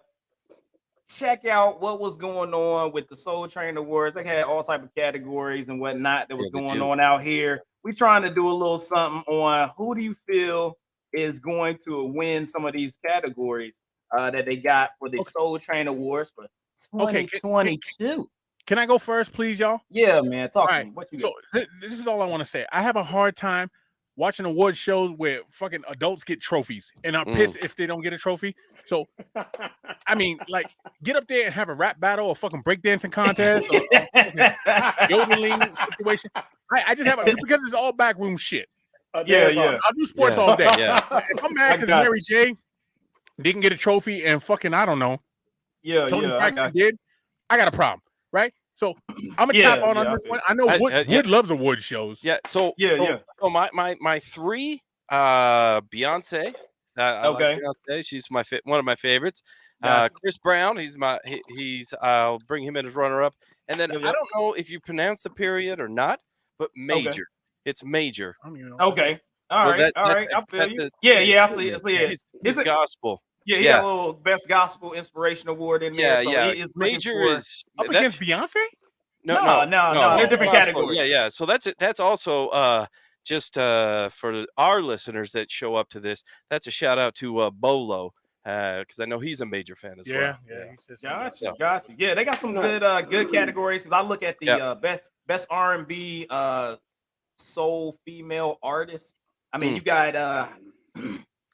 check out what was going on with the Soul Train Awards. They had all type of categories and whatnot that was going on out here. We trying to do a little something on who do you feel is going to win some of these categories that they got for the Soul Train Awards for 2022. Can I go first, please, y'all? Yeah, man. Talk to me. What you got? So this is all I want to say. I have a hard time watching award shows where fucking adults get trophies and are pissed if they don't get a trophy. So, I mean, like, get up there and have a rap battle or fucking breakdancing contest or yodeling situation. I just have because it's all backroom shit. Yeah. I'll do sports all day. Yeah. If I'm mad because Mary J didn't get a trophy and fucking, I don't know. Tony Braxton did. I got a problem, right? So I'm gonna tap on this one. I know Wood loves award shows. Yeah. So So my three, Beyonce. I like Beyonce. She's one of my favorites. Chris Brown. I'll bring him in as runner-up. And then I don't know if you pronounce the period or not, but Major. Okay. It's Major. Okay. All right. I feel you. I see it. It's gospel. Yeah, he got a little best gospel inspiration award in there. So Major is up against Beyonce. No. There's different categories. Yeah. So that's also just for our listeners that show up to this. That's a shout out to Bolo because I know he's a major fan as well. Yeah. Gotcha. Yeah, they got some good categories. Because I look at the best R&B soul female artist. I mean, you got.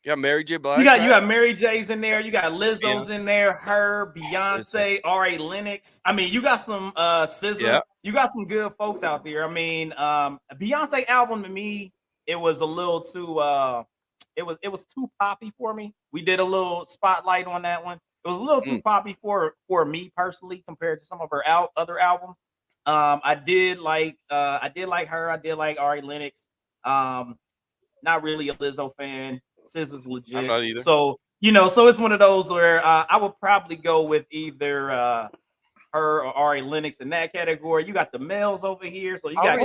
You got Mary J. Blige. You got Mary J's in there. You got Lizzo's in there. Her, Beyonce, R.A. Lennox. I mean, you got some SZA. Yeah. You got some good folks out there. I mean, Beyonce album to me, it was a little too. It was too poppy for me. We did a little spotlight on that one. It was a little too poppy for me personally compared to some of her other albums. I did like her. I did like R.A. Lennox. Not really a Lizzo fan. SZA's legit. I'm not either. So so it's one of those where I would probably go with either her or R.A. Lennox in that category. You got the males over here, so you got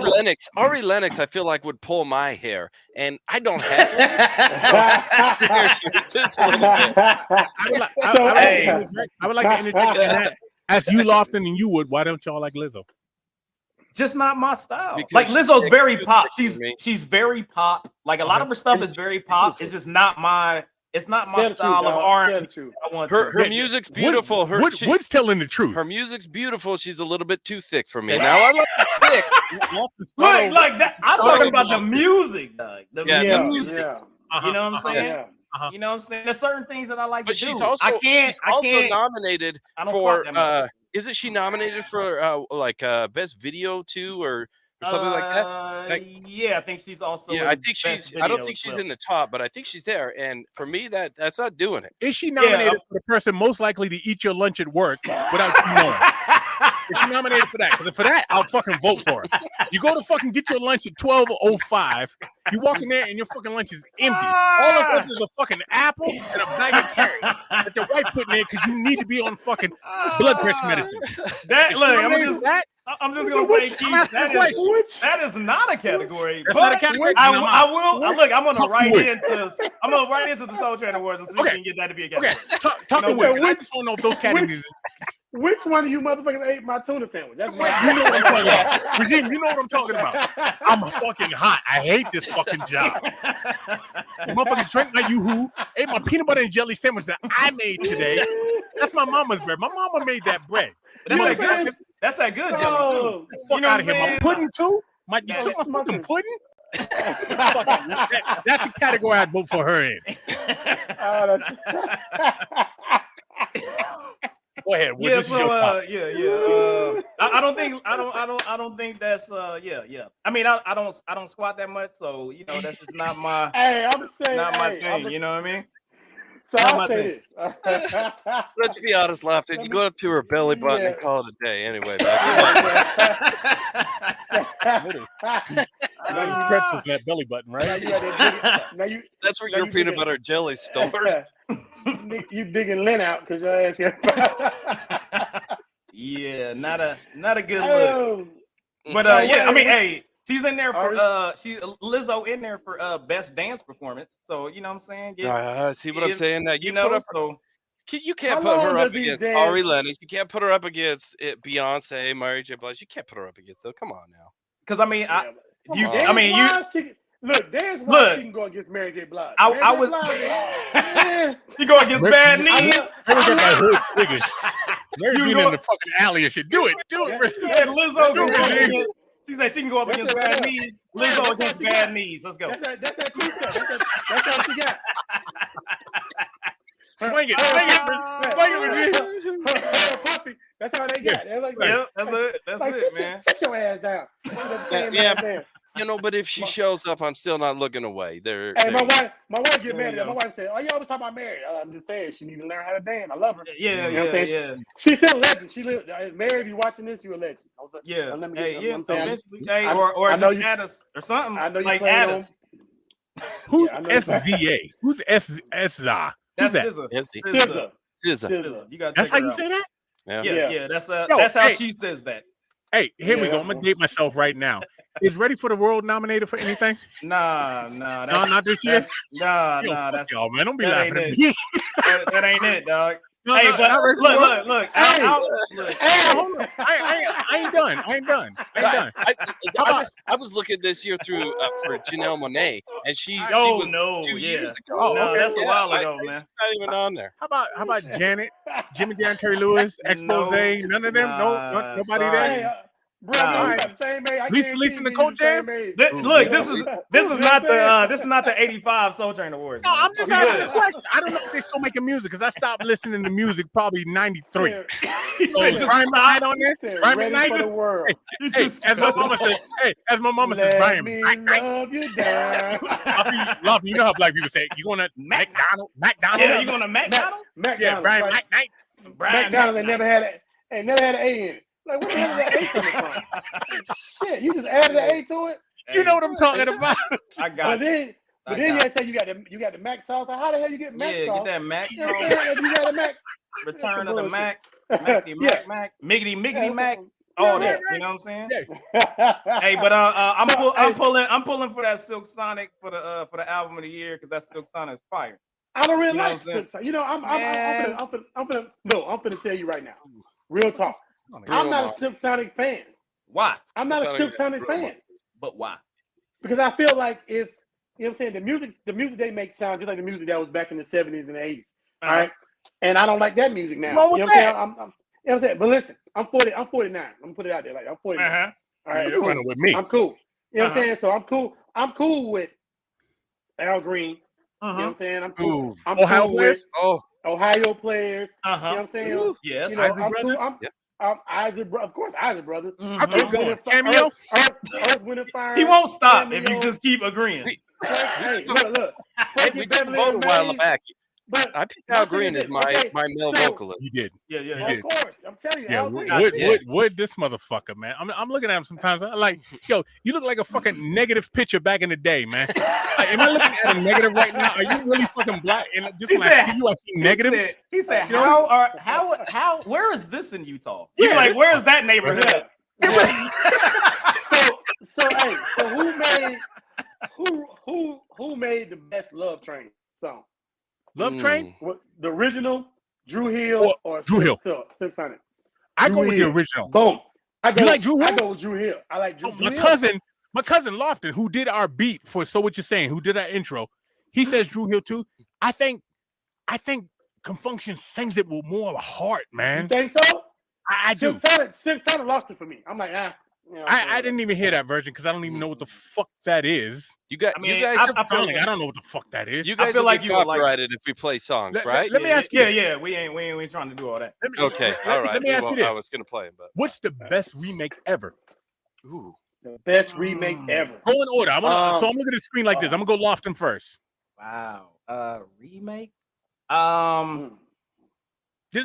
R.A. Lennox. I feel like would pull my hair, and I don't have it. I would like to interject in that. As you Lofton and you would. Why don't y'all like Lizzo? Just not my style. Because like Lizzo's very pop. She's very pop. Like a lot of her stuff is very pop. It's just not my. It's not my style of R&B. Her music's beautiful. Wood's telling the truth. Her music's beautiful. She's a little bit too thick for me. Now I like the thick. Look, like that. I'm talking about the music, Doug. The music. You know what I'm saying? You know what I'm saying? There's certain things that I like to do. She's also nominated for. Isn't she nominated for best video too, or something like that? Yeah, I think she's also. Yeah, I think she's. I don't think she's in the top, but I think she's there. And for me, that's not doing it. Is she nominated for the person most likely to eat your lunch at work without you knowing? Is she nominated for that? Because for that, I'll fucking vote for her. You go to fucking get your lunch at 12:05. You walk in there and your fucking lunch is empty. All of this is a fucking apple and a bag of carrots that your wife put in there because you need to be on fucking blood pressure medicine. I'm just gonna say, Keith, that is not a category. That's not a category. I will. Look, I'm gonna write into the Soul Train Awards and see if we can get that to be a category. Okay, talk to Wood. I just don't know if those categories. Which one of you motherfuckers ate my tuna sandwich? That's right. You know what I'm talking about. Regine, you know what I'm talking about. I'm fucking hot. I hate this fucking job. Motherfuckers drank my Yoo-hoo, ate my peanut butter and jelly sandwich that I made today. That's my mama's bread. My mama made that bread. That's that good jelly too. Fuck out of here. My pudding too? You took my fucking pudding? That's the category I'd vote for her in. Go ahead. Yeah, I don't think that's I mean, I don't squat that much, so that's just not my. I'm saying, not my thing. You know what I mean? So I'll say this. Let's be honest, Lofton. You go up to her belly button and call it a day. Anyway, pretzels that belly button, right? That's where your peanut butter jelly stored. You digging Lynn out because your ass here. Yeah, not a good look. But I mean, hey, she's in there for Lizzo in there for best dance performance. So you know what I'm saying? See what I'm saying? Now you can't put her up against R.A. Lennox. You can't put her up against Beyonce, Mary J. Blige. You can't put her up against them. Come on now. Because I mean, Look, there's why she can go against Mary J. Blige. I was. You go against Bad Knees. Mary being in the fucking alley and shit. Do it. Yeah, Lizzo. She said she can go up against Bad Knees. Lizzo against Bad Knees. Let's go. That's that two stuff. That's all she got. Swing it, Puppy. That's all they got. They're like, that's it, man. Sit your ass down. But if she shows up, I'm still not looking away. Hey, my wife get mad at her. My wife said, "Oh, you always talk about Mary." I'm just saying, she need to learn how to dance. I love her. Yeah, you know what I'm saying? She's still a legend. She lived. Mary, if you watching this, you a legend. Yeah. Hey, or just add us or something. I know you like add us. Who's SZA? Who's SZA? That's SZA. You got. That's how you say that? Yeah. That's how she says that. Hey, here we go. I'm gonna date myself right now. Is Ready for the World nominated for anything? Nah, not this year. Nah, that's y'all, man. Don't be laughing at me. That ain't it, dog. Hey, but look. I ain't done. I was looking this year through for Janelle Monáe, and she was 2 years ago. Oh, no, that's a while ago, man. It's not even on there. How about Janet, Jimmy Jam, Terry Lewis, Expose? None of them. Nobody there. Bro, you got the same age. Lisa Nicole Jam. Look, this is not the 85 Soul Train Awards. No, I'm just asking a question. I don't know if they're still making music because I stopped listening to music probably '93. He said, "Just Brian McKnight on there." Brian McKnight for the world. Hey, as my mama says, Brian love you down. Love you know how black people say, "You going to McDonald's?" Yeah, you going to McDonald's? Yeah, Brian McKnight. McDonald's ain't never had an A in it. Like, what the hell is that A coming from? Shit, you just added an A to it? You know what I'm talking about. I got it. But then you say you got the Mac sauce. How the hell you get Mac sauce? Yeah, get that Mac sauce. You got a Mac. Return of the Mac. Mac. Miggity Mac. All that. You know what I'm saying? Hey, but I'm pulling for that Silk Sonic for the album of the year because that Silk Sonic is fire. I don't really like Silk Sonic. You know, I'm finna tell you right now. Real talk. I'm not a Silk Sonic fan. Why? I'm not a Silk Sonic fan. But why? Because I feel like if, you know what I'm saying, the music they make sound just like the music that was back in the 70s and the 80s. All right? And I don't like that music now. You know what I'm saying? You know what I'm saying? But listen, I'm 49. I'm gonna put it out there. Like, I'm 49. All right. You're running with me. I'm cool. You know what I'm saying? So I'm cool. I'm cool with Al Green. You know what I'm saying? I'm cool. I'm Ohio cool players. With Ohio players. You know what I'm saying? Yes. You know, Isaac, of course, Isaac Brothers. I keep going. Cameo. Earth, Wind and Fire. He won't stop if you just keep agreeing. Hey, look. We took a vote a while back. But I picked Al Green as my male vocalist. You did. Yeah. Of course. I'm telling you. Yeah, Wood, this motherfucker, man. I'm looking at him sometimes. I'm like, yo, you look like a fucking negative picture back in the day, man. Like, am I looking at a negative right now? Are you really fucking black? And just when I see you, I see negatives. He said, how? Where is this in Utah? You're like, where is that neighborhood? Who made the best Love Train song? Love Train? What, the original, Drew Hill or Drew Hill? 600. I go with the original. Boom. You like Drew Hill? I go with Drew Hill. I like Drew Hill. My cousin Lofton, who did our beat for So What You're Saying, who did our intro, he says Drew Hill too. I think Confunction sings it with more of a heart, man. You think so? I do. 600 lost it for me. I'm like, You know, I didn't even hear that version because I don't even know what the fuck that is. You guys, I don't know what the fuck that is. You guys feel like you copyrighted if we play songs, right? Let me ask you. Yeah, we ain't trying to do all that. Okay, all right. Let me ask you this. I was gonna play it, but what's the best remake ever? Ooh, the best remake ever. Go in order. So I'm looking at the screen like this. I'm gonna go Lofton first. Wow. Remake. There's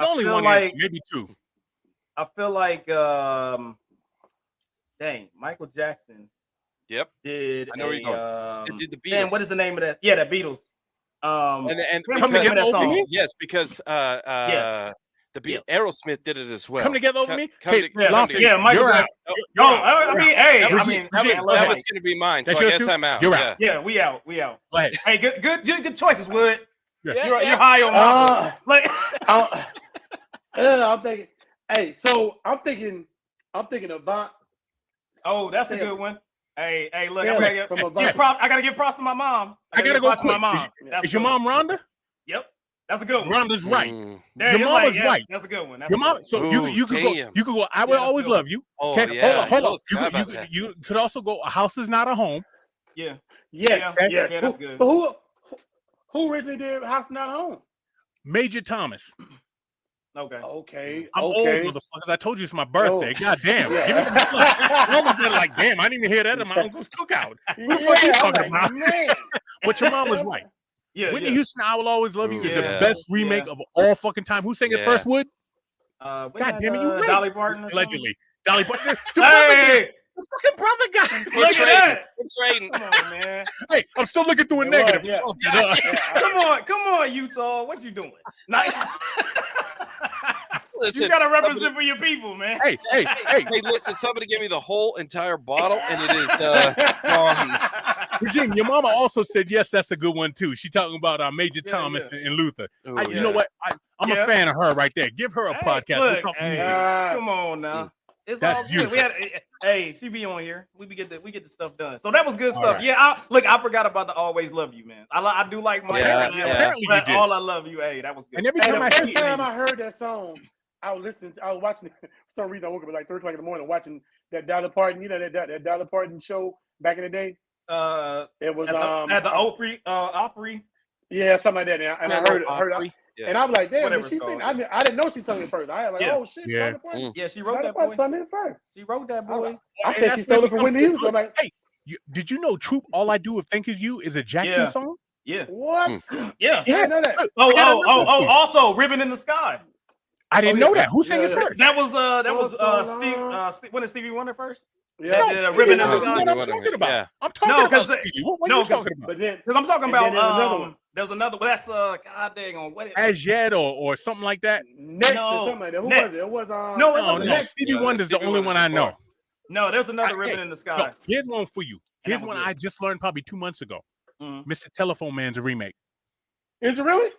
only one, maybe two. I feel like Michael Jackson. Yep. Did I know where you're going. Did the Beatles? Man, what is the name of that? Yeah, the Beatles. And Come Together that song. Yes, because the Aerosmith did it as well. Come Together Over Me. Yeah, Michael. You're out. That was going to be mine. So I guess I'm out. You're out. Yeah, we out. Go ahead. Hey, good choices, Wood. Yeah. You're high on my I'm thinking. Hey, so I'm thinking Avant. Oh, that's a good one. Hey, look, I gotta give props to my mom. I gotta go quick. My mom. Is your mom Rhonda? Yep. That's a good one. Rhonda's right. Your mama's right. That's a good one. Your mom. So you could go. You could go. I will always love you. Oh okay? yeah. Hold on. You could also go. A house is not a home. Yeah. Yes. Yeah, that's good. But who originally did House Not Home? Major Thomas. Okay. I'm old, motherfuckers. I told you it's my birthday. God damn. Give me some slack. Like, damn, I didn't even hear that at my uncle's cookout. What the fuck you talking about? Man. But your mom was right. Yeah. Whitney Houston, I Will Always Love You is the best remake of all fucking time. Who sang it first, Wood? God damn it, you right. Dolly Parton. Allegedly. Dolly Parton. Hey! The fucking brother guy. Look at that. We're trading. Come on, man. Hey, I'm still looking through a negative. Come on, Utah. What you doing? Listen, you gotta represent for your people, man. Hey, listen, somebody give me the whole entire bottle, and it is gone. Regine, your mama also said, yes, that's a good one, too. She talking about Major Thomas and Luther. You know what? I'm a fan of her right there. Give her a podcast. Look, come on now. It's all good. She be on here. We get the stuff done. So that was good stuff. Right. Yeah, I forgot about the Always Love You, man. I do like Mike. Apparently you did. All I Love you. Hey, that was good. And every time I heard that song, I was watching it. For some reason, I woke up at like 3 o'clock in the morning watching that Dolly Parton, that Dolly Parton show back in the day. It was at the Opry. Yeah, something like that. And I heard and I was like, damn, did she sing? I didn't know she sung it first. I was like, oh shit, Dolly Parton. Yeah, she wrote that boy. Sung it first. She wrote that boy. I said she stole it from Whitney Houston. I'm like, hey, did you know Troop All I Do Is Think Of You is a Jackson song? Yeah. What? Yeah. I didn't know that. Also Ribbon in the Sky. I didn't know that. Who sang it first? That was Steve. When did Stevie Wonder first? Yeah, Ribbon in the Sky. Sky. I'm talking about. I'm talking about Stevie. What are you talking about? Because I'm talking about there's another. That's god dang on what? As Yet or something like that. Next or something like that. Who was it? It was no. Stevie Wonder's the only one I know. No, there's another Ribbon in the Sky. No, here's one for you. Here's one I just learned probably 2 months ago. Mr. Telephone Man's a remake. Is it really?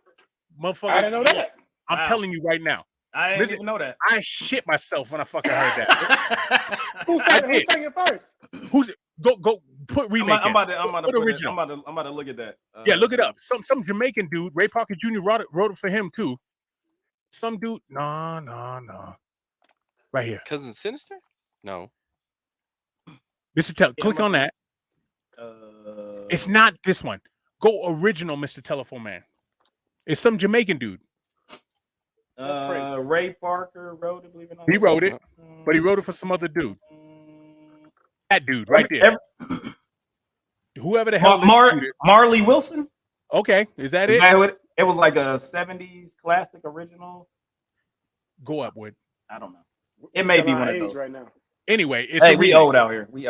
Motherfucker. I didn't know that. I'm telling you right now. I didn't even know that. I shit myself when I fucking heard that. Who sang it first? Who's it? Go put remake. I'm about to look at that. Yeah, look it up. Some Jamaican dude, Ray Parker Jr. wrote it for him too. Some dude, no. Right here. Cousin Sinister? No. Mr. Click on that. It's not this one. Go original, Mr. Telephone Man. It's some Jamaican dude. Ray Parker wrote it. Believe it or not. He wrote it, but he wrote it for some other dude. That dude right there. Whoever the hell Marley Wilson. Okay, is that it? It was like a 70s classic original. Go up, Wood. I don't know. It may be one of those right now. Anyway, we old out here. You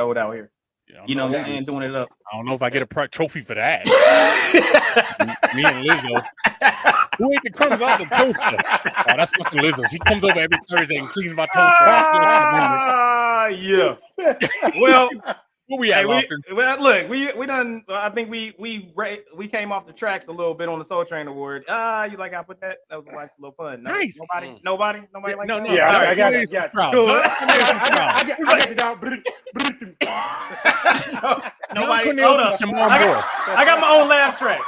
know what I'm saying? Doing it up. I don't know if I get a trophy for that. Me and Lizzo. Who ate the crumbs out the toaster? Oh, that's fucking Lizzo. She comes over every Thursday and cleans my toaster. Yeah. Well, where we at, look, we done. I think we came off the tracks a little bit on the Soul Train Award. You like I put that? That was a nice little fun. Nice. Nobody like no, that? No. Yeah, I got it. Nobody. Hold up. I got my own laugh track.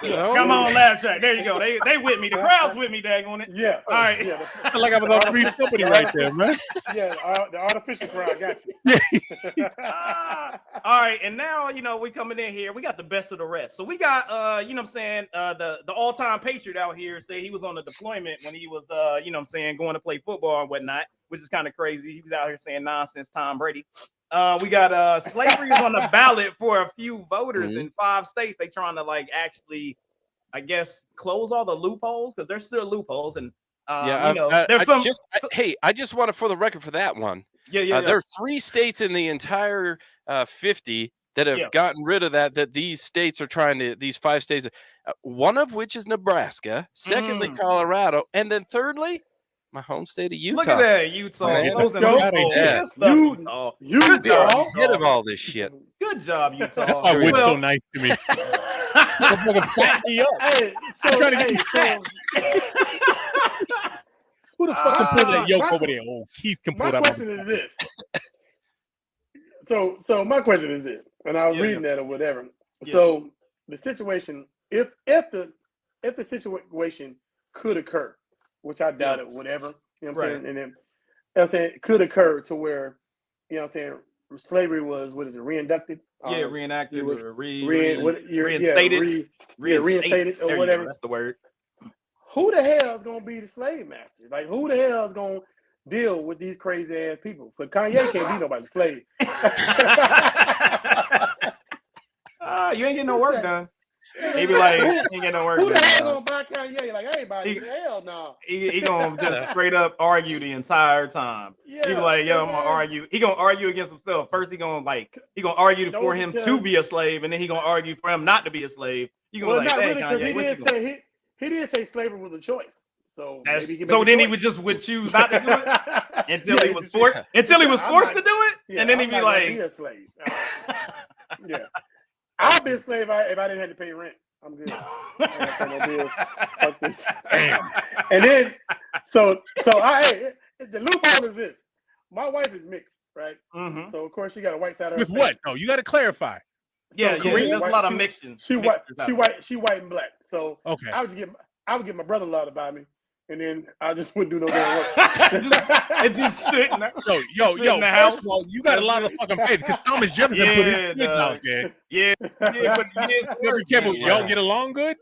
Got my own laugh track. There you go. They with me. The crowd's with me, daggone it. Yeah. All right. Yeah. I feel like I was on Three's Company right there, man. Yeah, the artificial crowd got you. All right, and now we coming in here. We got the best of the rest. So we got what I'm saying, the all-time Patriot out here say he was on the deployment when he was what I'm saying, going to play football and whatnot, which is kind of crazy. He was out here saying nonsense, Tom Brady. We got slavery is on the ballot for a few voters in 5 states. They trying to actually, I guess, close all the loopholes because there's still loopholes. And there's some. I just want to, for the record, for that one. Yeah. There are 3 states in the entire 50 that have gotten rid of that these states are trying to. These 5 states, one of which is Nebraska. Secondly, Colorado, and then thirdly, my home state of Utah. Look at that, Utah. Good job. Get of all this shit. Good job, Utah. That's why Wood's so nice to me. Back me up. Hey, trying to get me Who the fuck can pull that yoke over there? Oh, Keith can pull that. My question is this. So my question is this, and I was reading that or whatever. Yeah. So the situation, if the situation could occur, which I doubt it, whatever, you know what I'm saying, and then I'm saying it could occur to where, you know what I'm saying, slavery was, what is it, reenacted? Reenacted or reinstated. Reinstated or whatever. That's the word. Who the hell is gonna be the slave master? Like, who the hell is gonna deal with these crazy ass people? But Kanye can't be nobody's slave. You ain't getting no work done. He be like, he ain't getting no work done. Who the hell gonna buy Kanye? Like, everybody, hell no. He gonna just straight up argue the entire time. Yeah, he be like, yo, I'm gonna argue. He gonna argue against himself. First, he gonna argue for him to be a slave, and then he gonna argue for him not to be a slave. You gonna not really, Kanye, he did say slavery was a choice. So then he would choose not to do it until he was forced. Until he was forced to do it, and then he'd be like, "Be a slave." Yeah, I'll be a slave if I didn't have to pay rent. I'm good. I don't pay no bills. Fuck this. Damn. And then, so the loophole is this: my wife is mixed, right? Mm-hmm. So of course she got a white side of her face. With what? No, you got to clarify. Yeah, there's a lot of mixing. She white and black. So okay, I would get my brother-in-law to buy me, and then I just wouldn't do no damn work. just sitting there. Yo, in the house. First of all, you got a lot of fucking faith because Thomas Jefferson put his kids out there. Yeah, but be careful. Y'all get along good.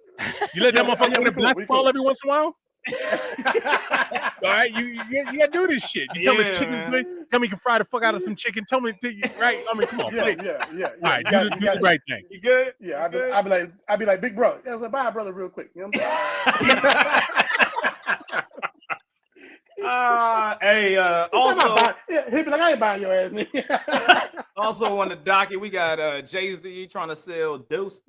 You let that motherfucker in the basketball every once in a while. All right, you gotta do this shit. You tell me this chicken's good. Tell me you can fry the fuck out of some chicken. Tell me, right? I mean, come on. Yeah. All right, do the right thing. You good? Yeah, I'd be like, big brother. I was like, bye, brother, real quick. You know what I'm saying? Also, he'd be like, I ain't buying your ass, nigga. Also on the docket, we got Jay-Z trying to sell Douce.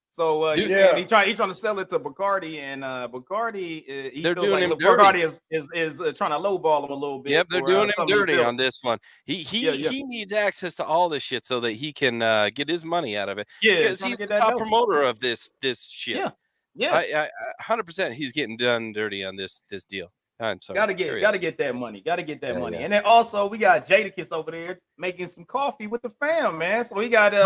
So he's trying to sell it to Bacardi, and Bacardi he they're feels doing like him Bacardi is trying to lowball him a little bit. Yep, they're doing him dirty on this one. He needs access to all this shit so that he can get his money out of it. Yeah, because he's the top promoter of this shit. Yeah. 100% he's getting done dirty on this deal. I'm sorry. Gotta get that money. Yeah. And then also we got Jadakiss over there making some coffee with the fam, man. So he got his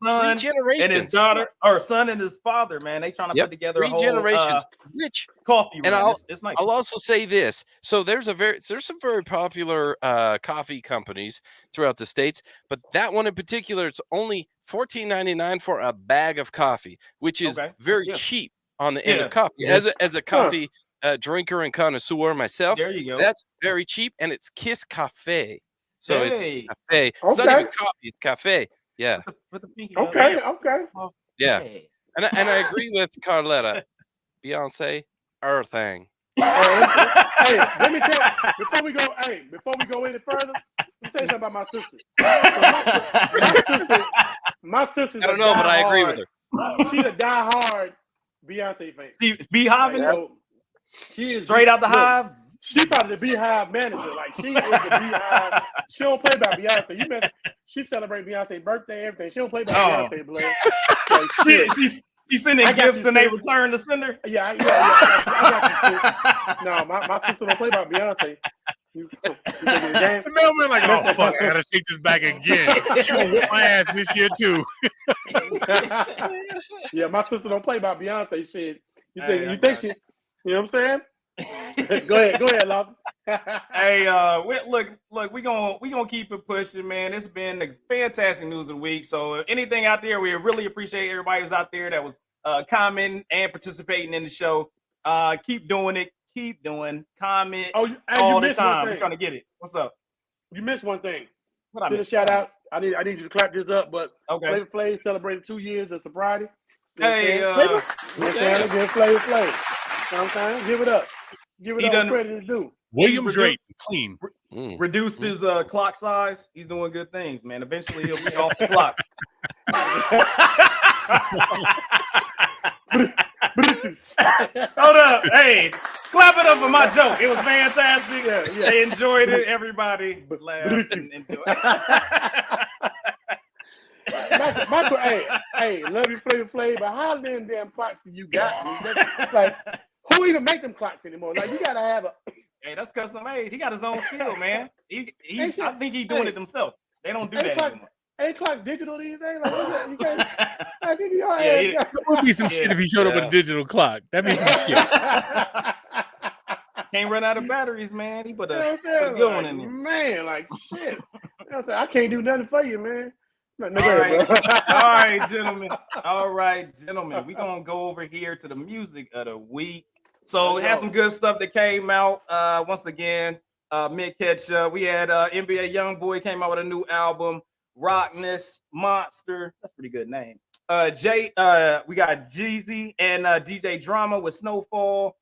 son and his daughter, or son and his father, man. They trying to put together a whole generations rich coffee. And it's nice. I'll also say this. So there's some very popular coffee companies throughout the states, but that one in particular, it's only $14.99 for a bag of coffee, which is very cheap on the end of coffee. As a coffee drinker and connoisseur myself, there you go. That's very cheap, and it's Kiss Cafe. So it's cafe. It's not even coffee; it's cafe. Yeah. Okay. Yeah, and I agree with Carletta. Beyonce, her thing. Hey, let me tell you before we go any further. Let me tell you something about my sister. My sister's I don't know, but I agree with her. She's a diehard Beyonce fan. Beehive. She is straight out the hive. She's probably the Beehive manager. Like, she is the Beehive. She don't play about Beyonce. She celebrates Beyonce's birthday, everything. She don't play about Beyonce, blood. Like, she's sending gifts and they return to sender. I got you. No, my sister don't play about Beyonce. The mailman like, oh fuck, I gotta take this back again. She gonna whip my ass this year too. Yeah, my sister don't play about Beyonce shit. You think she? You know what I'm saying? Go ahead, Love. Hey, look, we gonna keep it pushing, man. It's been a fantastic news of the week. So anything out there, we really appreciate everybody who's out there that was commenting and participating in the show. Keep doing it. Keep doing comment all the time. We're trying to get it. What's up? You missed one thing. What I missed? Shout out. I need you to clap this up. But Flavor Flav celebrated 2 years of sobriety. Hey, Give Flavor Flav. You know what I'm saying? Give it up. Give it all credit is due. William Drake, clean. Reduced his clock size. He's doing good things, man. Eventually he'll be off the clock. Hold up. Hey, clap it up for my joke. It was fantastic. Yeah. They enjoyed it. Everybody laughed and enjoyed it. Michael, hey, love you, Flavor Flav, but how many damn clocks do you got? Like, who even make them clocks anymore? Like, you gotta have a. Hey, that's custom made. He got his own skill, man. I think he's doing it himself. They don't do that anymore. Ain't clocks digital these days? Like, you can't, there would be some shit if he showed up with a digital clock. That'd be some shit. Can't run out of batteries, man. He put a good one in there. Man, like shit. I can't do nothing for you, man. All right, gentlemen. We're gonna go over here to the music of the week. So we had some good stuff that came out. Once again, Ketchup. We had NBA YoungBoy came out with a new album, Rockness Monster. That's a pretty good name. We got Jeezy and DJ Drama with Snowfall.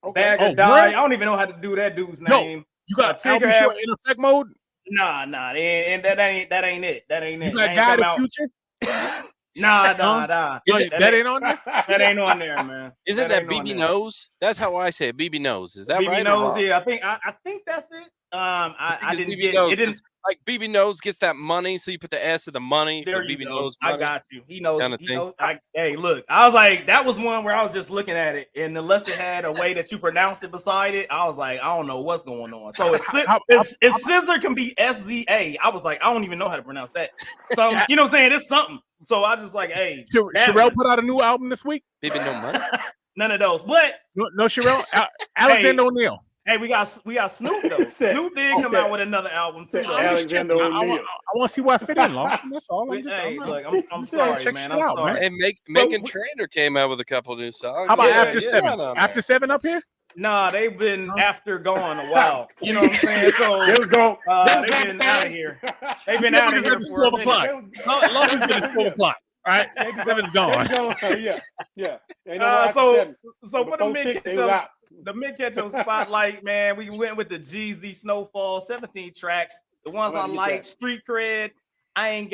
Okay. Bag or Die. I don't even know how to do that dude's name. You got Tigger in effect mode? Nah, and that ain't it. That ain't it. You got Guy the Future? Nah. That ain't on there? That ain't on there, man. Isn't that BB Knows? That's how I say it. BB Knows. Is that right? BB Knows, yeah. I think that's it. I didn't get it. Didn't like BB Knows gets that money, so you put the S of the money. There BB you go. Knows money. I got you. He knows. Kinda He knows. Hey, look, I was like, that was one where I was just looking at it, and unless it had a way that you pronounced it beside it, I was like, I don't know what's going on. So if scissor can be SZA, I was like, I don't even know how to pronounce that. So you know what I'm saying? It's something. So I just like, hey, Sherelle put out a new album this week. BB No Money. None of those, but no Sherelle. Alexander O'Neal. Hey, we got Snoop though. Snoop did come out with another album too. Alexander O'Neal. I want to see why it fit in, Lawson. That's all. I'm sorry, man. I'm sorry. And Megan Trainor came out with a couple new songs. How about After 7? After 7 up here? Nah, they've been after gone a while. You know what I'm saying? So they've been out of here. They've been out of here for 12 o'clock. Lawson's been at 12 o'clock. All right, 7's gone. Yeah. So for the mid-ketchup spotlight, man, we went with the Jeezy Snowfall, 17 tracks. The ones I like, Street Cred, I ain't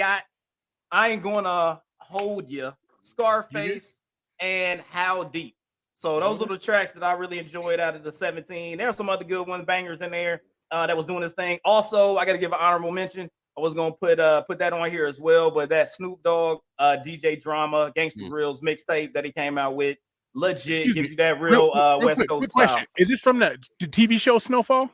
gonna hold you, Scarface, and How Deep. So those are the tracks that I really enjoyed out of the 17. There are some other good ones, bangers in there that was doing this thing. Also, I got to give an honorable mention. I was gonna put that on here as well, but that Snoop Dogg, DJ Drama, Gangsta Reels mixtape that he came out with, legit, gives you that real West Coast style. Question. Is this from the TV show Snowfall?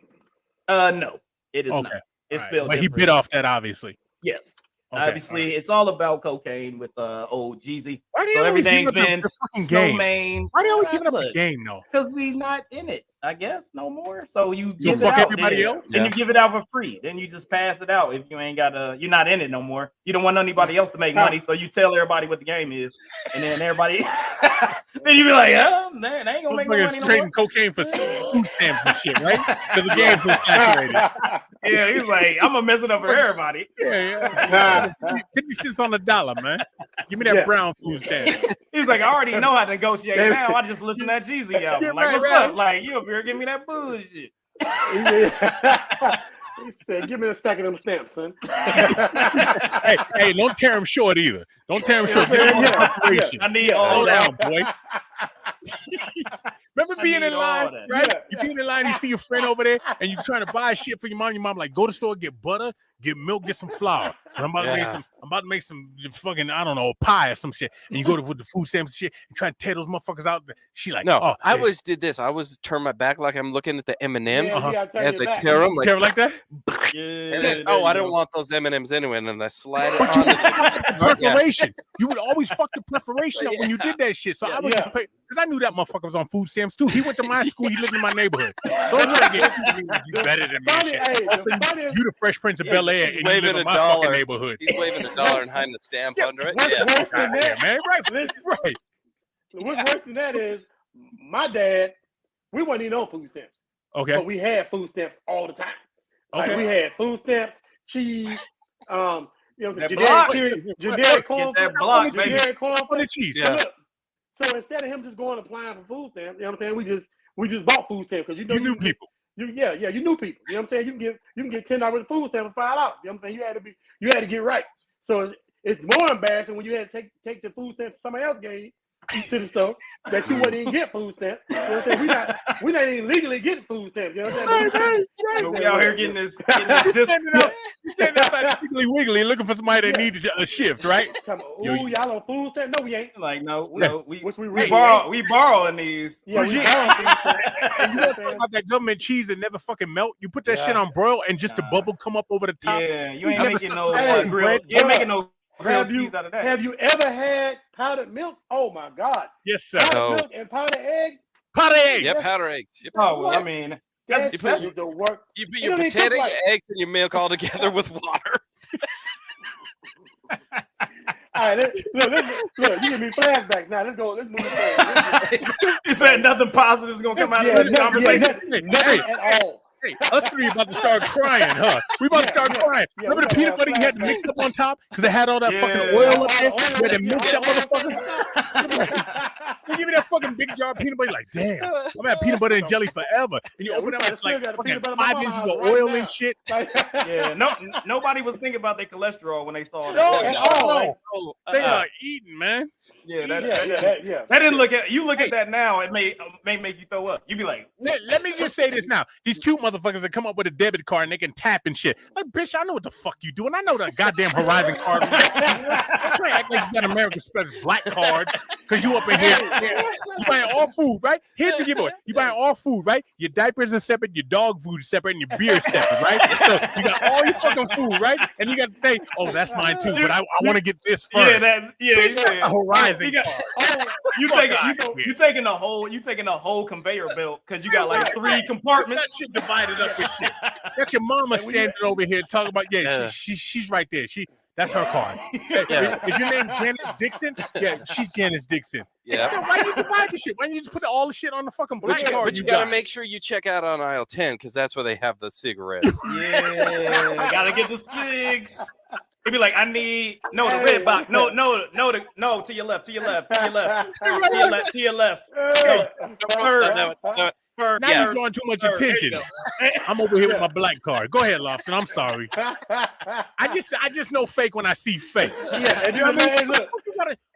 No, it is not. It's spelled. But he bit off that, obviously. Yes. Okay. Obviously, it's all about cocaine with old Jeezy. So everything's been Snowman. Why do you always give up the game, though? Because he's not in it, I guess, no more. So you give it fuck out everybody else? Then you give it out for free. Then you just pass it out if you ain't got you're not in it no more. You don't want anybody else to make money, so you tell everybody what the game is, and then everybody, then you be like, they ain't gonna make no money. Trading cocaine for food stamps and shit, right? Because the game's so saturated. Yeah, he's like, I'm gonna mess it up for everybody. Yeah. 50 cents on the dollar, man. Give me that brown food stamp. He's like, I already know how to negotiate now. I just listen to that Jeezy album. Like, what's up? Like, you up here give me that bullshit. He said, give me a stack of them stamps, son. hey, don't tear him short either. Don't tear him short. I need all down, boy. Remember being in line, right? You being in line, you see your friend over there, and you're trying to buy shit for your mom. Your mom like, go to the store, get butter, get milk, get some flour. I'm about to make some fucking, I don't know, pie or some shit. And you go with the food stamps and shit and try to tear those motherfuckers out. She like, no, I always did this. I always turn my back like I'm looking at the M&Ms as I tear them. Tear like that? And then, I don't want those M&Ms anyway. And then I slide it on the perforation. You would always fuck the perforation up when you did that shit. So I would just pay, because I knew that motherfucker was on food stamps too. He went to my school. He lived in my neighborhood. Don't try to get you better than me. You the Fresh Prince of Bel-Air and you live in my fucking neighborhood. He's waving $1 and hiding the stamp under it. What's worse than that, man? Right. What's worse than that is my dad. We wasn't even on food stamps. Okay, but we had food stamps all the time. Like, we had food stamps, cheese, generic corn, generic corn for the cheese. Yeah. So instead of him just going applying for food stamps, you know what I'm saying? We just bought food stamps because you knew people. You knew people. You know what I'm saying? You can get $10 food stamp for $5. You know what I'm saying? You had to get right. So it's more embarrassing when you had to take the food stamps somebody else gave to the store that you wouldn't even get food stamps. You know what I'm saying? We not even legally getting food stamps. You know what I'm saying? But we out here getting this. You standing outside Piggly Wiggly looking for somebody that needed a shift, right? Ooh, y'all on food stamp? No, we ain't. Like, no, we borrowing these. Yeah, we and you know about that government cheese that never fucking melt? You put that shit on broil and just the bubble come up over the top. Yeah, you ain't making no grilled. You ain't making no grilled cheese out of that. Have you ever had powdered milk? Oh my God. Yes, sir. Powdered milk and powdered eggs. Powdered eggs. Yep, powdered eggs. Yep. Oh, well, I mean, that's the work. You put your potato, your eggs, and your milk all together with water. All right, look, you give me flashbacks now. Let's move forward. You said nothing positive is gonna come out of this conversation. Nothing at all. Hey, us three about to start crying, huh? We about to start crying. Remember the peanut butter you had to mix up on top because it had all that fucking oil up there? You had to mix that motherfucker. We give you that fucking big jar of peanut butter. You're like, damn, I'm had peanut butter and jelly forever. And you open up, it's like fucking 5 inches of oil and shit. Yeah, nobody was thinking about their cholesterol when they saw that. No. They are eating, man. Yeah, that didn't look at you. Look at that now. It may make you throw up. You'd be like, let me just say this now. These cute motherfuckers that come up with a debit card and they can tap and shit. Like, bitch, I know what the fuck you doing. I know that goddamn Horizon card. Don't try to act like you got American Express black card because you up in here. You buying all food, right? Here's the giveaway. You buying all food, right? Your diapers are separate, your dog food is separate, and your beer is separate, right? So you got all your fucking food, right? And you got to think, oh, that's mine too, but I want to get this first. That's the Horizon card. You taking the whole conveyor belt because you got like 3 compartments. That shit divided up with shit. Got your mama standing over here talking about she's right there. That's her card. Is your name Janice Dixon? Yeah, she's Janice Dixon. Yeah. Why do you divide the shit? Why don't you just put all the shit on the fucking black card? But you gotta make sure you check out on aisle 10 because that's where they have the cigarettes. Yeah, gotta get the cigs. He'd be like, I need the red box. No, to your left. Now you're drawing too much attention. I'm over here with my black card. Go ahead, Lofton. I'm sorry. I just know fake when I see fake. Yeah, you know what I mean? Look.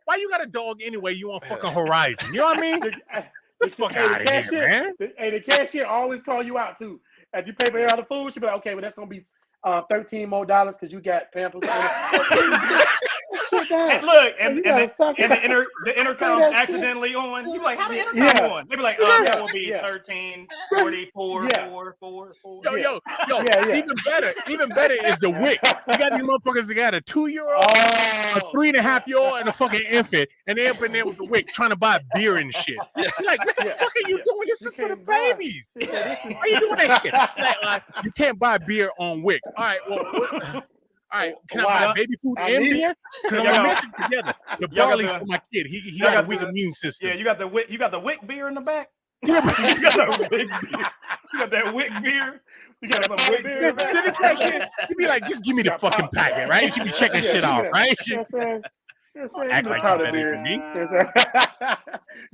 Why you got a dog anyway? You on fucking Horizon? You know what I mean? The fuck out of here, man. The cashier always call you out too. If you pay for all the food, she'll be like, okay, well that's gonna be $13 more because you got Pampers. And look, and the intercom's accidentally on. You like, how the intercom on? They be like, that will be 13, 44, 4. Yo. Even better is the WIC. You got these motherfuckers that got a 2-year-old, a 3.5-year-old, and a fucking infant, and they up in there with the WIC trying to buy beer and shit. You're like, what the fuck are you doing? This is for the babies. Why are you doing that shit? Like, you can't buy beer on WIC. All right, well. All right, can I buy baby food and beer? Because I'm gonna mix it together. The barley's for my kid. He got a weak immune system. Yeah, you got the WIC beer in the back. You got that WIC beer. You got some WIC beer. You be like, just give me the fucking packet, right? You be checking shit off, right? Act like you're better than me. Go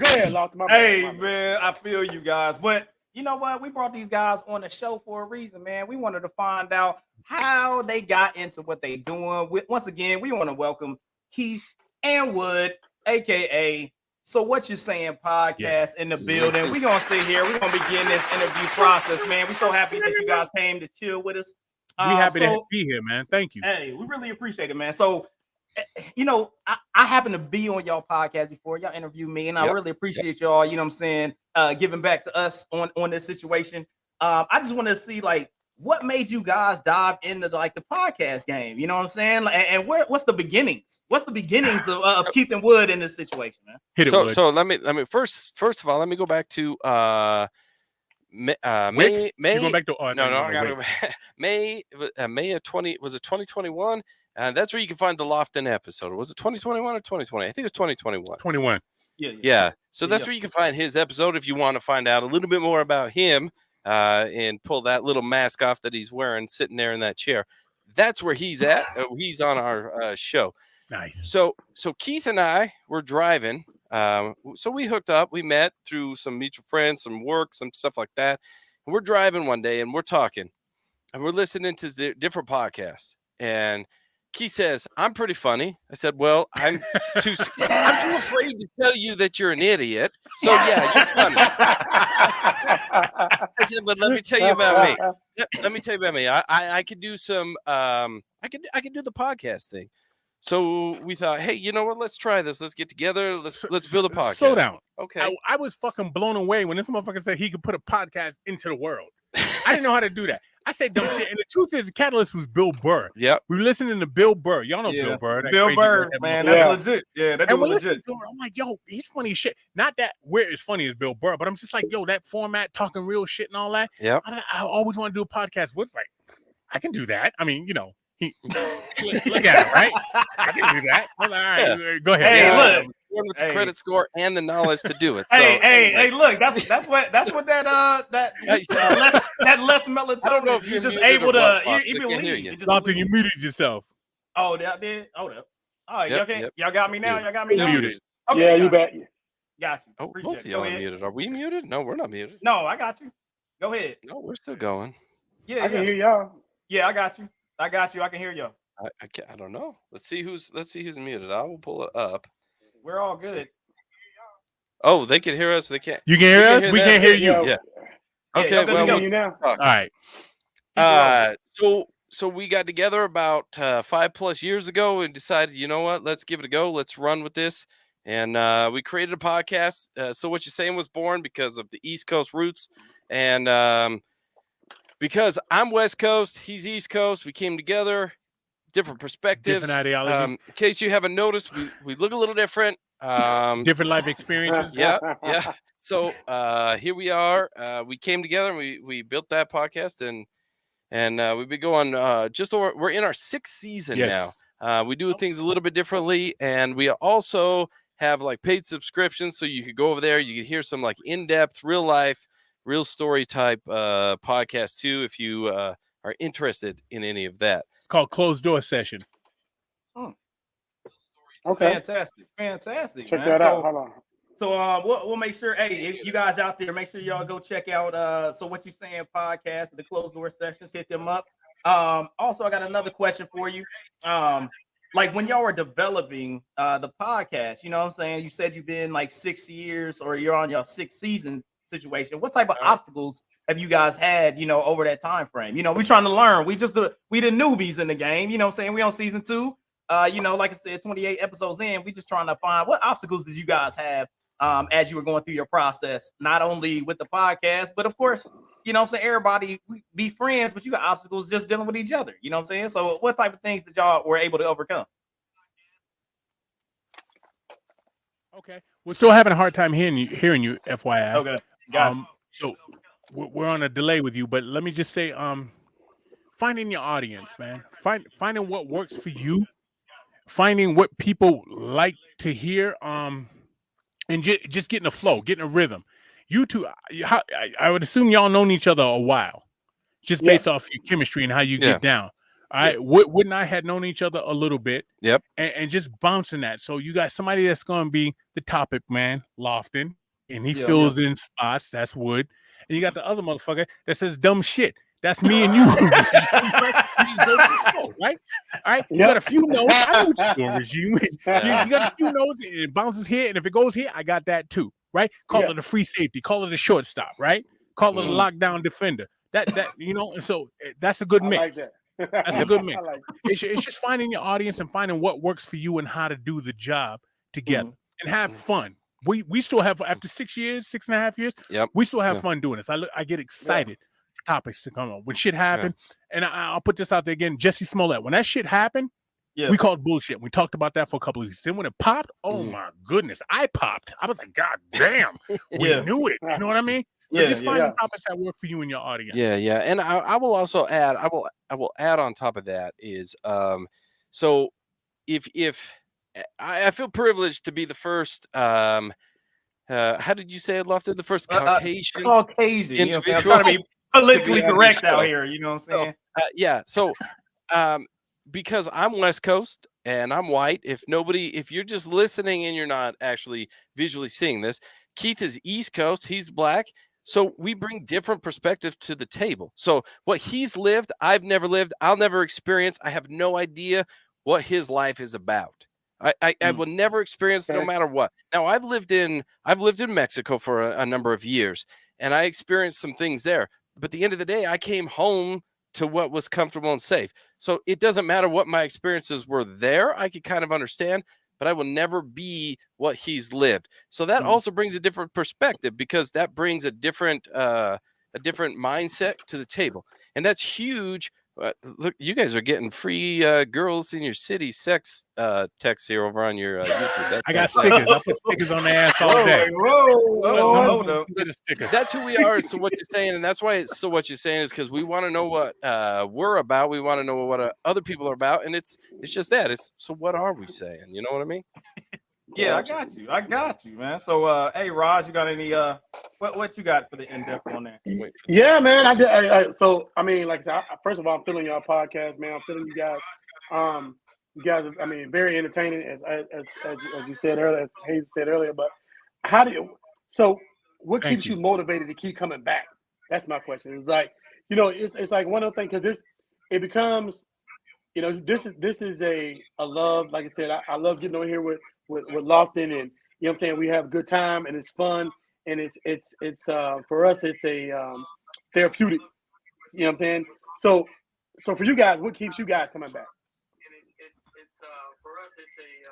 ahead, Lofton. Hey, man, I feel you guys, but. You know what? We brought these guys on the show for a reason, man. We wanted to find out how they got into what they doing. Once again, we want to welcome Keith and Wood, aka So What You Saying podcast in the building. We're gonna sit here. We're gonna begin this interview process, man. We're so happy that you guys came to chill with us. We happy to be here, man. Thank you. Hey, we really appreciate it, man. So. You know, I happen to be on y'all podcast before. Y'all interviewed me, and I really appreciate y'all, you know what I'm saying, giving back to us on this situation. I just want to see, like, what made you guys dive into, like, the podcast game? You know what I'm saying? And what's the beginnings? What's the beginnings of Keith and Wood in this situation, man? So let me first of all, let me go back to May. You're going back to I gotta go back. May of 2021. And that's where you can find the Lofton episode. Was it 2021 or 2020? I think it was 2021. 21. Yeah. So that's where you can find his episode if you want to find out a little bit more about him and pull that little mask off that he's wearing sitting there in that chair. That's where he's at. He's on our show. Nice. So Keith and I were driving. So we hooked up. We met through some mutual friends, some work, some stuff like that. And we're driving one day and we're talking. And we're listening to different podcasts. And Keith says, I'm pretty funny. I said, well, I'm too afraid to tell you that you're an idiot. So yeah, you're funny. I said, but let me tell you about me. Let me tell you about me. I could do some I could do the podcast thing. So we thought, hey, you know what? Let's try this. Let's get together. Let's build a podcast. Slow down. Okay. I was fucking blown away when this motherfucker said he could put a podcast into the world. I didn't know how to do that. I said dumb shit. And the truth is, the catalyst was Bill Burr. Yep. We were listening to Bill Burr. Y'all know Bill Burr. Bill Burr, man. That's legit. Yeah, that dude legit. I'm like, yo, he's funny as shit. Not that we're as funny as Bill Burr, but I'm just like, yo, that format, talking real shit and all that. Yeah. I always want to do a podcast. What's like, I can do that. I mean, you know, look at it, right? I can do that. I'm like, all right, go ahead. Hey, look. With the credit score and the knowledge to do it. So, hey, look, that's what that less melatonin. You're just able to. You believe. Lofton, you muted yourself. Oh, that did. Hold up. All right, y'all got me now. Y'all got me now. Muted. Okay, yeah, you bet. Got you. Oh, both of y'all are muted. Are we muted? No, we're not muted. No, I got you. Go ahead. No, we're still going. Yeah, I can hear y'all. Yeah, I got you. I can hear y'all. I don't know. Let's see who's muted. I will pull it up. We're all good. Oh, they can hear us. They can't. You can hear us. We can't hear you. Yeah. Okay. Well, hear you now. All right. So we got together about 5+ years ago and decided, you know what? Let's give it a go. Let's run with this. And we created a podcast. So What You Saying was born because of the East Coast roots, and because I'm West Coast, he's East Coast. We came together. Different perspectives, different ideologies. In case you haven't noticed, we look a little different. Different life experiences. Yeah. So here we are. We came together and we built that podcast, and we've been going we're in our 6th season now. We do things a little bit differently, and we also have like paid subscriptions, so you could go over there. You could hear some like in-depth, real life, real story type podcast too, if you are interested in any of that. Called Closed Door Session. Okay. Fantastic. Check man. that out. Hold on. So we'll make sure. Hey, if you guys out there, make sure y'all go check out So What You Saying podcast, the Closed Door Sessions. Hit them up. Also, I got another question for you. Like when y'all were developing the podcast, you know what I'm saying? You said you've been like 6 years, or you're on your 6th season situation. What type of obstacles have you guys had, you know, over that time frame? You know, we're trying to learn. We the newbies in the game, you know what I'm saying? We on season 2. You know, like I said, 28 episodes in, we just trying to find what obstacles did you guys have as you were going through your process, not only with the podcast, but of course, you know what I'm saying, everybody be friends, but you got obstacles just dealing with each other, you know what I'm saying? So what type of things that y'all were able to overcome? Okay. We're still having a hard time hearing you, FYI. Okay. Got you. So we're on a delay with you, but let me just say, finding your audience, man. Finding what works for you, finding what people like to hear, and just getting a flow, getting a rhythm. You two, I would assume y'all known each other a while, just based off your chemistry and how you get down. All right, Wood and I had known each other a little bit. Yep. And just bouncing that. So you got somebody that's going to be the topic man, Lofton, and he fills in spots. That's Wood. And you got the other motherfucker that says dumb shit. That's me and you. Right? All right. You got a few notes. I know what you're doing, Regime. You got a few notes, and it bounces here. And if it goes here, I got that too. Right? Call it a free safety. Call it a shortstop. Right? Call it a lockdown defender. That you know. And so that's a good mix. Like that. That's a good mix. It's just finding your audience and finding what works for you and how to do the job together and have fun. We still have, after 6.5 years, we still have fun doing this. I get excited for topics to come on. When shit happened, and I'll put this out there again, Jesse Smollett, when that shit happened, we called bullshit. We talked about that for a couple of weeks. Then when it popped, oh my goodness, I popped. I was like, God damn, we knew it. You know what I mean? So just find topics that work for you and your audience. Yeah. And I will also add, I will add on top of that is, so if I feel privileged to be the first, how did you say it, Lofton? The first Caucasian individual. You know, I'm trying to be politically correct out here. You know what I'm saying? So because I'm West Coast and I'm white, if you're just listening and you're not actually visually seeing this, Keith is East Coast, he's black. So we bring different perspectives to the table. So what he's lived, I've never lived, I'll never experience. I have no idea what his life is about. I will never experience no matter what. Now I've lived in Mexico for a number of years, and I experienced some things there. But at the end of the day, I came home to what was comfortable and safe. So it doesn't matter what my experiences were there. I could kind of understand, but I will never be what he's lived. So that also brings a different perspective, because that brings a different mindset to the table, and that's huge. Look, you guys are getting free girls in your city sex text here over on your YouTube. I got stickers. I put stickers on the ass all day. That's who we are. So what you're saying, and that's why it's so what you're saying is because we want to know what we're about. We want to know what other people are about, and it's just that. It's so what are we saying? You know what I mean? Yeah, I got you, man. So, hey, Raj, you got any what you got for the in-depth on there? Yeah, man. So I mean, like I said, first of all, I'm feeling y'all podcast, man. I'm feeling you guys. You guys, I mean, very entertaining, as you said earlier, as Hayes said earlier. But what keeps you motivated to keep coming back? That's my question. It's like, it's like one of the things, because it becomes, this is a love. Like I said, I love getting on here with Lofton, and I'm saying, we have a good time and it's fun, and it's for us it's a therapeutic. You know what I'm saying? So for you guys, what keeps you guys coming back? For us it's a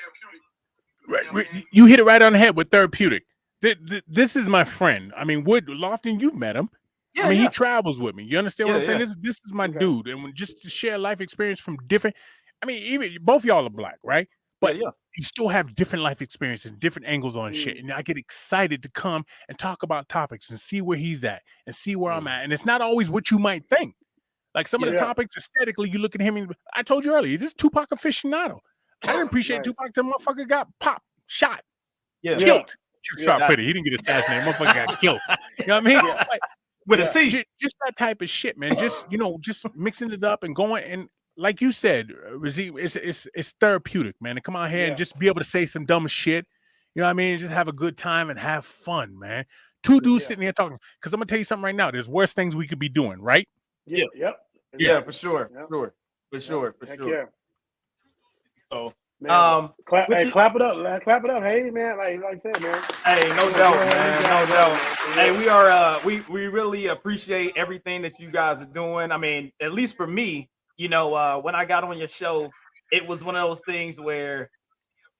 therapeutic. Right, you hit it right on the head with therapeutic. This is my friend. I mean, Lofton, you've met him. Yeah, he travels with me. You understand what I'm saying? This is my dude, and just to share life experience from different. I mean, even both y'all are black, right? But you still have different life experiences, different angles on shit. And I get excited to come and talk about topics and see where he's at and see where I'm at. And it's not always what you might think. Like some of the topics aesthetically, you look at him and I told you earlier, this is Tupac aficionado. I didn't appreciate Tupac till motherfucker got popped, shot, killed. He didn't get assassinated. Motherfucker got killed. You know what I mean? Like, with a T. Just that type of shit, man. Just, just mixing it up and going. And like you said, it's therapeutic, man, to come out here and just be able to say some dumb shit. You know what I mean? Just have a good time and have fun, man. Two dudes sitting here talking. Because I'm going to tell you something right now. There's worse things we could be doing, right? Yeah, for sure. For sure. So, clap it up. Clap it up. Hey, man. Like I said, man. Hey, no doubt, man. No doubt. Hey, we are, we really appreciate everything that you guys are doing. I mean, at least for me, when I got on your show, it was one of those things where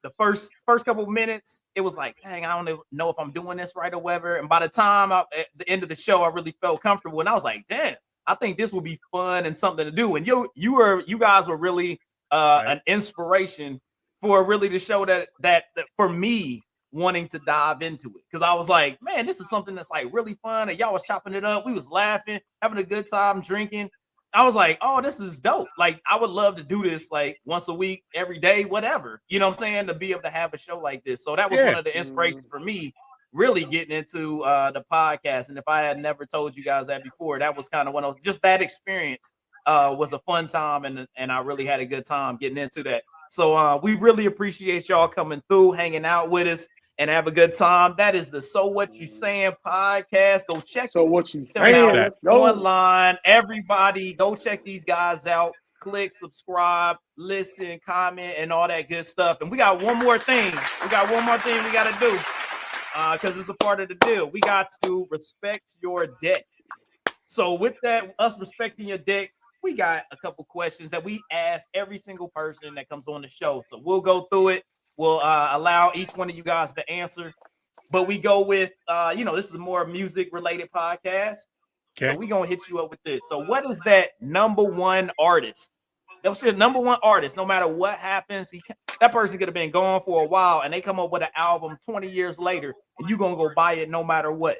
the first couple of minutes, it was like, dang, I don't know if I'm doing this right or whatever. And by the time at the end of the show, I really felt comfortable. And I was like, damn, I think this will be fun and something to do. And you guys were really an inspiration for really to show that for me wanting to dive into it. Because I was like, man, this is something that's like really fun. And y'all was chopping it up. We was laughing, having a good time, drinking. I was like, oh, this is dope. Like, I would love to do this like once a week, every day, whatever. You know what I'm saying? To be able to have a show like this. So that was one of the inspirations for me really getting into the podcast. And if I had never told you guys that before, that was kind of one of those, just that experience was a fun time. And I really had a good time getting into that. So we really appreciate y'all coming through, hanging out with us, and have a good time. That is the So What You Saying podcast. Go check What You Saying online. Everybody, go check these guys out. Click, subscribe, listen, comment, and all that good stuff. And we got one more thing. We got to do because it's a part of the deal. We got to respect your deck. So with that, us respecting your deck, we got a couple questions that we ask every single person that comes on the show. So we'll go through it. We'll allow each one of you guys to answer, but we go with, this is a more music related podcast. Okay. So we're going to hit you up with this. So what is that number one artist? That's your number one artist. No matter what happens, that person could have been gone for a while and they come up with an album 20 years later and you're going to go buy it no matter what.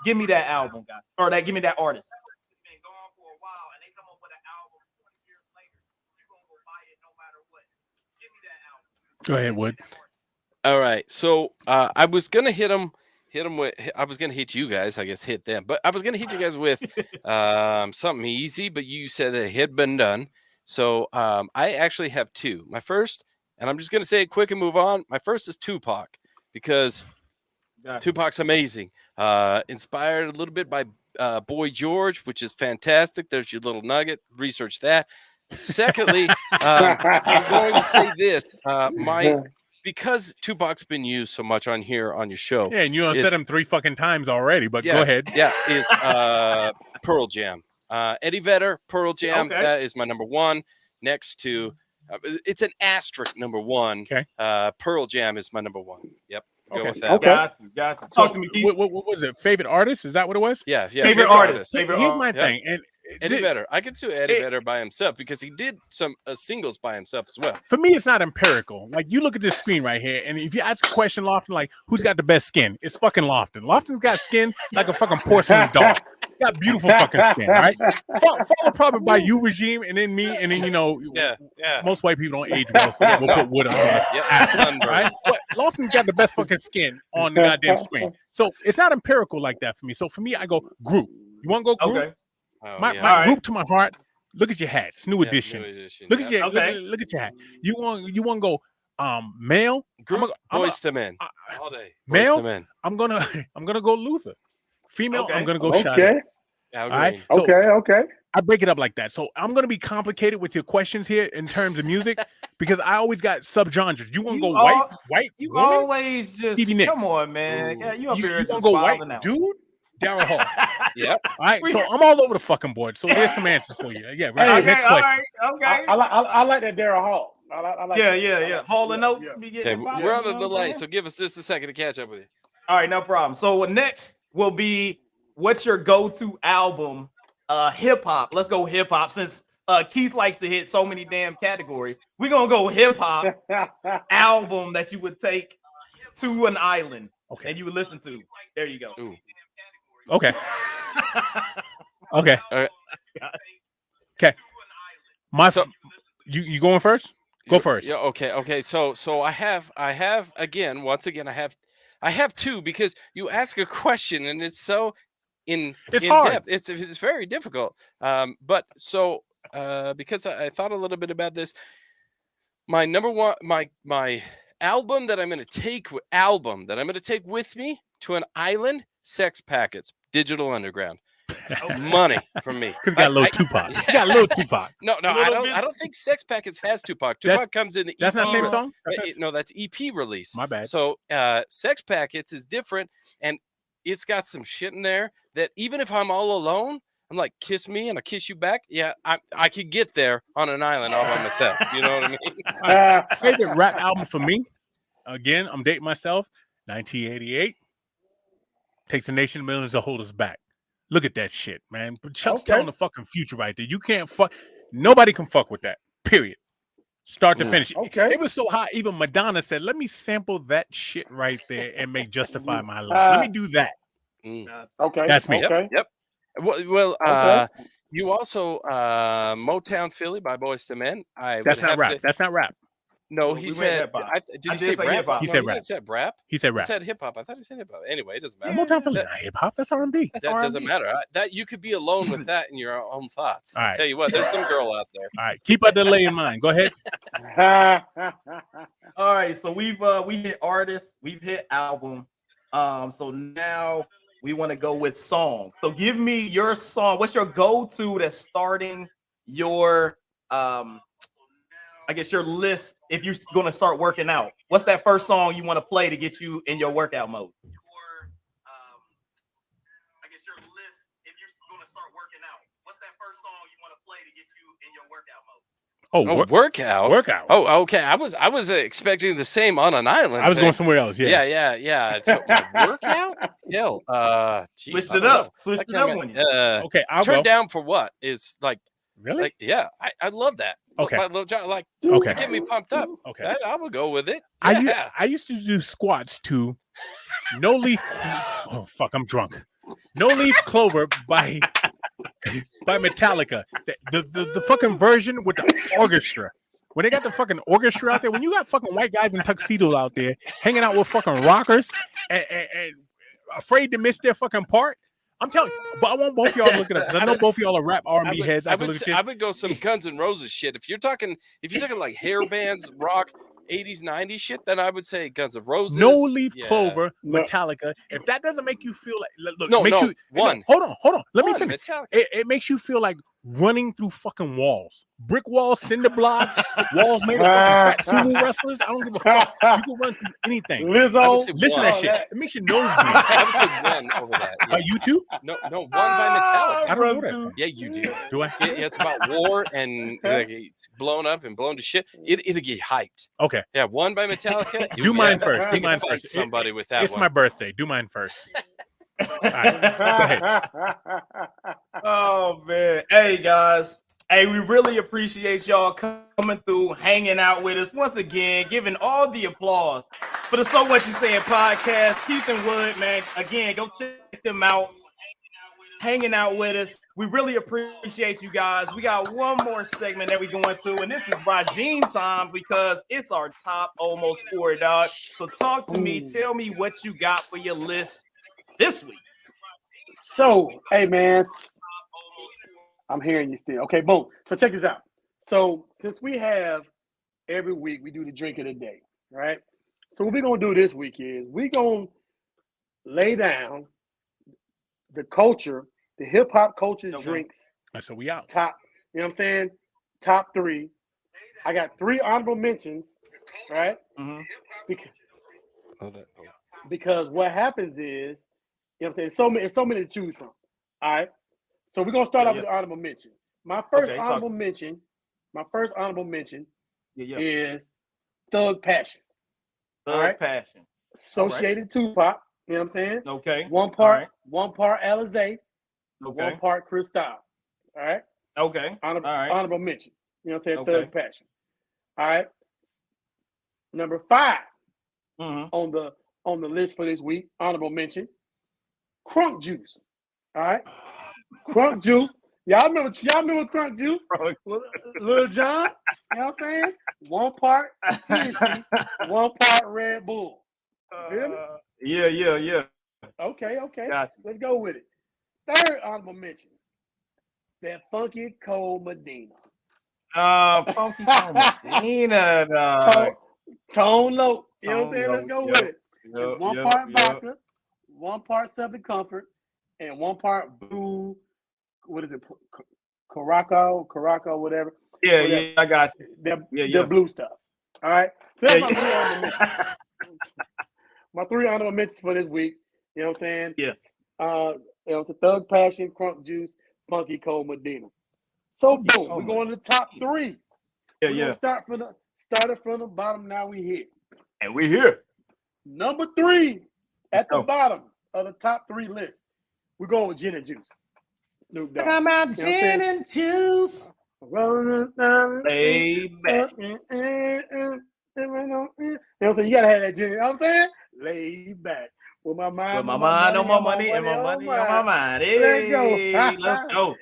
Give me that album, guy. Or give me that artist. Go ahead, Wood. All right. So I was gonna hit him with. I was gonna hit you guys. I guess hit them, but I was gonna hit you guys with something easy. But you said that it had been done. So I actually have two. My first, and I'm just gonna say it quick and move on. My first is Tupac because Tupac's amazing. Inspired a little bit by Boy George, which is fantastic. There's your little nugget. Research that. Secondly, I'm going to say this. Because Tupac's been used so much on here on your show. Yeah, and you said him 3 fucking times already, but go ahead. Yeah, is Pearl Jam. Eddie Vedder, Pearl Jam, that is my number 1. Next to, it's an asterisk number 1. Okay. Pearl Jam is my number 1. Yep. Go with that. Okay. Got you. So, Talk to me, what was it? Favorite artist? Is that what it was? Yeah. Favorite artist. Here's my thing. And Eddie Vedder. I could do Eddie Vedder by himself because he did some singles by himself as well. For me, it's not empirical. Like, you look at this screen right here, and if you ask a question, Lofton, like, who's got the best skin? It's fucking Lofton. Lofton's got skin like a fucking porcelain doll. Got beautiful fucking skin, right? Followed probably by you, Regime, and then me, and then, you know, most white people don't age well, so we'll put wood on their ass, right? But Lofton's got the best fucking skin on the goddamn screen. So it's not empirical like that for me. So for me, I go group. You want to go group? Okay. My group to my heart. Look at your hat. It's new edition. Look at your look at your hat. You want to go male? Group Boys to Men all day. Male? I'm gonna go Luther. Female, I'm gonna go Shot. All right. So Okay. I break it up like that. So I'm gonna be complicated with your questions here in terms of music because I always got subgenres. You want to go white? You women? always just come on, man. Yeah, you up here you just go white, out. dude? Daryl Hall. Yep. All right. So I'm all over the fucking board. So there's some answers for you. Yeah. Right. Okay, Next all question. right. Okay. I like that Daryl Hall. I like Yeah. Hall and Oates. Okay, we're on a delay, so give us just a second to catch up with you. All right, no problem. So next will be what's your go-to album? Hip hop. Let's go hip hop since Keith likes to hit so many damn categories. We're gonna go hip hop album that you would take to an island and you would listen to. There you go. Ooh. Okay. Okay. All right. Okay. You going first? Go first. Yeah. Okay. So I have once again I have 2 because you ask a question and it's so in hard. depth. It's very difficult. But so because I thought a little bit about this, my number 1 my album that I'm going to take with me to an island. Sex Packets, Digital Underground. Money from me. Because got a little Tupac. You got a little Tupac. No, I don't think Sex Packets has Tupac. Tupac comes in the That's EP not the same song? No, that's EP release. My bad. So Sex Packets is different, and it's got some shit in there that even if I'm all alone, I'm like, kiss me and I kiss you back. Yeah, I could get there on an island all by myself. You know what I mean? Favorite rap album for me, again, I'm dating myself, 1988. Takes a nation of millions to hold us back. Look at that shit, man. But Chuck's telling the fucking future right there. You can't fuck. Nobody can fuck with that. Period. Start to finish. Okay. It was so hot. Even Madonna said, "Let me sample that shit right there and make Justify My Love." Let me do that. Okay. That's me. Okay. Yep. Well, you also Motown Philly by Boyz II Men. That's not rap. That's not rap. No, he said. Did he say rap? He said rap. He said rap. He said rap. He said hip hop. I thought he said hip hop. Anyway, it doesn't matter. Motown Philly's not hip hop. That's R&B. That doesn't matter. That you could be alone with that in your own thoughts. All right. Tell you what, there's some girl out there. All right, keep a delay in mind. Go ahead. All right, so we hit artist, we've hit album. So now we want to go with song. So give me your song. What's your go-to that's starting your I guess your list if you're going to start working out? What's that first song you want to play to get you in your workout mode? I guess your list if you're going to start working out. What's that first song you want to play to get you in your workout mode? Workout. Workout. Oh, okay. I was expecting the same on an island. I was going somewhere else. Yeah. Workout? Hell, Switch it up. Switch it up on you. Okay, I'll turn go. down for what is like. Really? Like, yeah, I love that. Okay. Okay. Get me pumped up. Okay. I will go with it. Yeah. I used to do squats to No Leaf. Oh fuck! I'm drunk. No Leaf Clover by Metallica. The fucking version with the orchestra. When they got the fucking orchestra out there, when you got fucking white guys in tuxedos out there hanging out with fucking rockers and afraid to miss their fucking part. I'm telling you, but I want both of y'all to look it up because I know both of y'all are rap R&B heads. I would go some Guns N' Roses shit. If you're talking like hair bands, rock, 80s, 90s shit, then I would say Guns N' Roses. No Leaf Clover, Metallica. If that doesn't make you feel like, look, hold on. Let me finish. Metallica. It makes you feel like running through fucking walls, brick walls, cinder blocks, walls made of fucking fat sumo wrestlers. I don't give a fuck. You can run through anything. Lizzo, listen to that shit. It makes your nose bleed. I would say one over that. Yeah. You too? No, one by Metallica. I don't know that. Yeah, you do. Do I? It's about war and like, it's blown up and blown to shit. It'll get hyped. Okay. Yeah, one by Metallica. Do mine first. Do mine first. Somebody with that. It's one. my birthday. Do mine first. All right, go ahead. Oh man. Hey guys. Hey, we really appreciate y'all coming through, hanging out with us once again, giving all the applause for the So What You Saying podcast. Keith and Wood, man. Again, go check them out. Hanging out with us. We really appreciate you guys. We got one more segment that we're going to, and this is Rajeen time because it's our top almost 4, dog. So talk to me. Tell me what you got for your list this week. So, hey man, I'm hearing you still. Okay, boom. So check this out. So since we have every week we do the drink of the day, right? So what we're gonna do this week is we're gonna lay down the culture, the hip hop culture drinks. So we out. Top, you know what I'm saying? Top 3. I got 3 honorable mentions, right? Mm-hmm. Because what happens is, you know what I'm saying? It's so many to choose from. All right. So we're gonna start off with the honorable mention. My first honorable mention is Thug Passion. Thug Passion. Associated Tupac. You know what I'm saying? Okay. One part Alizé. Okay. One part Cristal. All right. Okay. Honorable mention. You know what I'm saying? Okay. Thug Passion. All right. Number 5 mm-hmm. on the list for this week. Honorable mention. Crunk Juice. All right. Crunk Juice. Y'all remember Crunk Juice? Lil Jon. You know what I'm saying? One part Hennessy, one part Red Bull. Feel me? Yeah. Okay. Gotcha. Let's go with it. Third honorable mention. That Funky Cold Medina. Funky Cold Medina. Tone low. You know what I'm saying? Let's go with it. Yep, one part vodka, one part Southern Comfort, and one part blue. What is it? Caraco, whatever. Yeah, I got you. The blue stuff. All right. So that's my 3 honorable mentions for this week. You know what I'm saying? Yeah. It's a Thug Passion, Crunk Juice, Funky Cold Medina. So boom, we're going to the top 3. Yeah. Started from the bottom. Now we here. And we're here. Number 3 at the bottom of the top 3 list. We're going with Gin and Juice. Snoop Dogg. Come out, Gin and Juice. Lay back. You know what I'm saying? You gotta have that gin. You know what I'm saying? Lay back. With my mind on my money, and my money on my mind. Hey, let's go.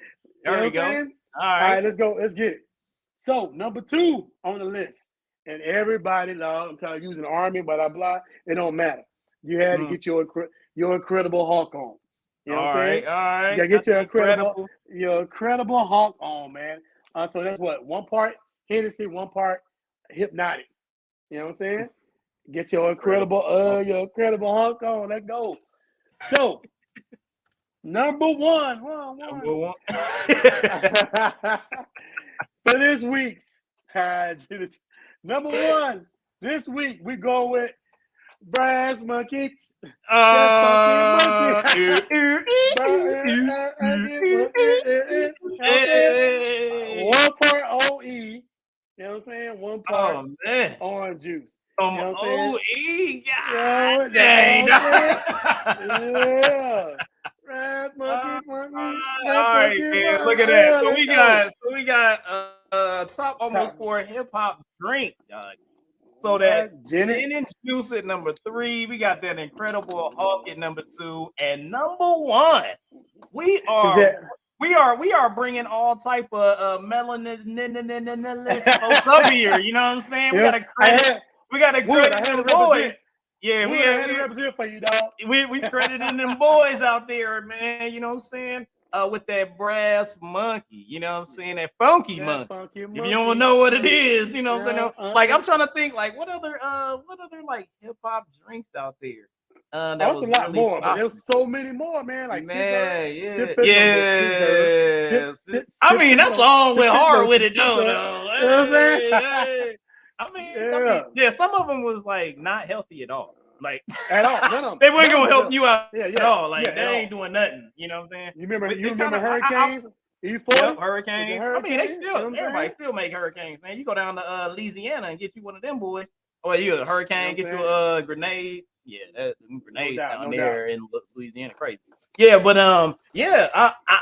There we go. All right, let's go. Let's get it. So number 2 on the list, and everybody, I'm telling you, using the army, blah blah. It don't matter. You had to get your Incredible Hulk on. You know what I'm saying? All right. You gotta get your Incredible Hulk on, man. So that's what, 1 part Hennessy, 1 part Hypnotic. You know what I'm saying? Get your Incredible Hulk on. Let's go. So number one. For this week's number 1 this week, we go with Brass Monkeys. One part OE. You know what I'm saying? 1 part orange juice. You know what I'm saying? OE, dang. Yeah. Brass Monkeys. All right, man. Look at that. So we got top almost 4 hip hop drink, dog. So that Gin and Juice at number 3, we got that Incredible Hulk at number 2, and number 1, we are bringing all type of melanin folks up here. You know what I'm saying? We got to credit the boys. Yeah, we had to represent for you, dog. We crediting them boys out there, man. You know what I'm saying? With that Brass Monkey, you know what I'm saying? That funky monkey. If you don't know what it is, you know what I'm saying? Like, I'm trying to think, like, what other like hip hop drinks out there? That was a lot really more, but there's so many more, man. Like man, yeah. I mean, that song went hard with it though. You know what I'm saying? I mean, yeah, some of them was like not healthy at all. Like at all, none of them. They weren't gonna help you out at all. Like they ain't doing nothing. You know what I'm saying? You remember hurricanes? Yep, hurricanes. I mean, they still everybody still make hurricanes, man. You go down to Louisiana and get you one of them boys. Oh, you a hurricane, get you a grenade. Yeah, that grenade down there in Louisiana, crazy. Yeah, but I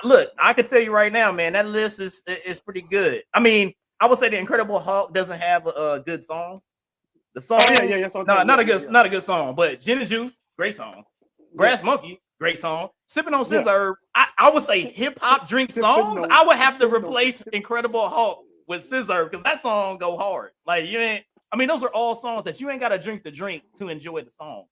look, I can tell you right now, man, that list is pretty good. I mean, I would say the Incredible Hulk doesn't have a good song. The song, not a good song, but Gin and Juice, great song. Brass Monkey, great song. Sipping on Scissor, I would say hip hop drink songs. I would have to replace Incredible Hulk with Scissor because that song go hard. Like you ain't. I mean, those are all songs that you ain't got to drink the drink to enjoy the song,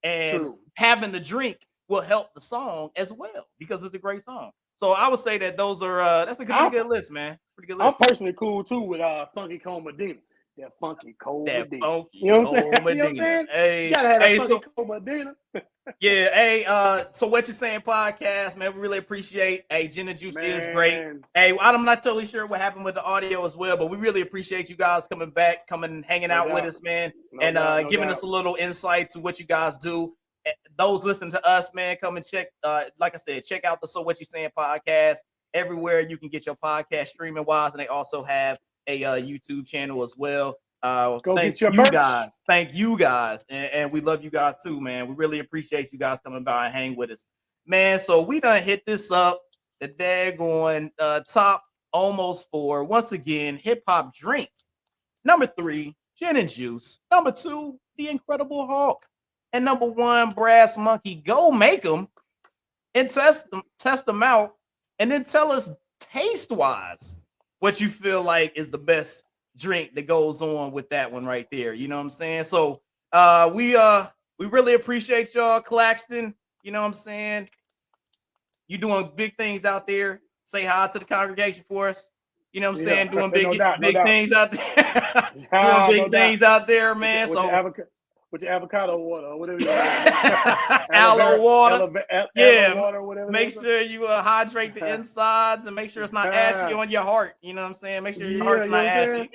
and having the drink will help the song as well because it's a great song. So I would say that those are that's a pretty good list, man. Pretty good list. I'm personally cool too with Funky Cold Medina. That funky cold Medina. You know what I'm saying? Hey, you gotta have that funky cold Medina. Yeah, hey, so what you saying podcast, man? We really appreciate. Hey, Gin and Juice is great. Hey, I'm not totally sure what happened with the audio as well, but we really appreciate you guys coming back, hanging out with us, man, and giving us a little insight to what you guys do. Those listening to us, man, come and check. Like I said, check out the So What You Saying podcast everywhere you can get your podcast streaming wise, and they also have a YouTube channel as well. Thank you guys, and we love you guys too, man. We really appreciate you guys coming by and hang with us, man. So we done hit this up, the daggone top almost 4 once again. Hip hop drink number 3, Gin and Juice. Number 2, the Incredible Hulk, and number 1, Brass Monkey. Go make them and test them out, and then tell us taste wise what you feel like is the best drink that goes on with that one right there. You know what I'm saying? So we really appreciate y'all, Claxton. You know what I'm saying? You doing big things out there. Say hi to the congregation for us. You know what I'm saying? Doing big things out there. Doing big things out there, man. With your avocado water or whatever you aloe water. Water, whatever. Make sure you hydrate the insides and make sure it's not ashy on your heart. You know what I'm saying? Make sure your heart's not ashy.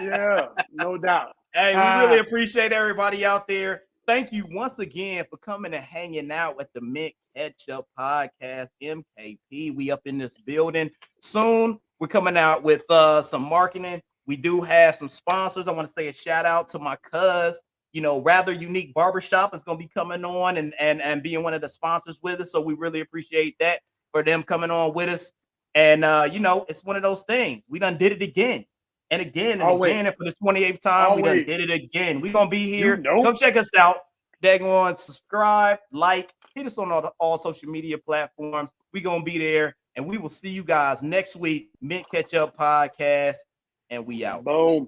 Yeah, no doubt. Hey, we really appreciate everybody out there. Thank you once again for coming and hanging out at the Mint Ketchup Podcast MKP. We up in this building. Soon we're coming out with some marketing. We do have some sponsors. I want to say a shout out to my cuz. Rather Unique Barbershop is going to be coming on and being one of the sponsors with us. So we really appreciate that for them coming on with us. And, it's one of those things. We done did it again and again and again. And for the 28th time, we done did it again. We're going to be here. Come check us out. Daggone, subscribe, like, hit us on all social media platforms. We're going to be there. And we will see you guys next week. Mint Ketchup Podcast. And we out. Boom.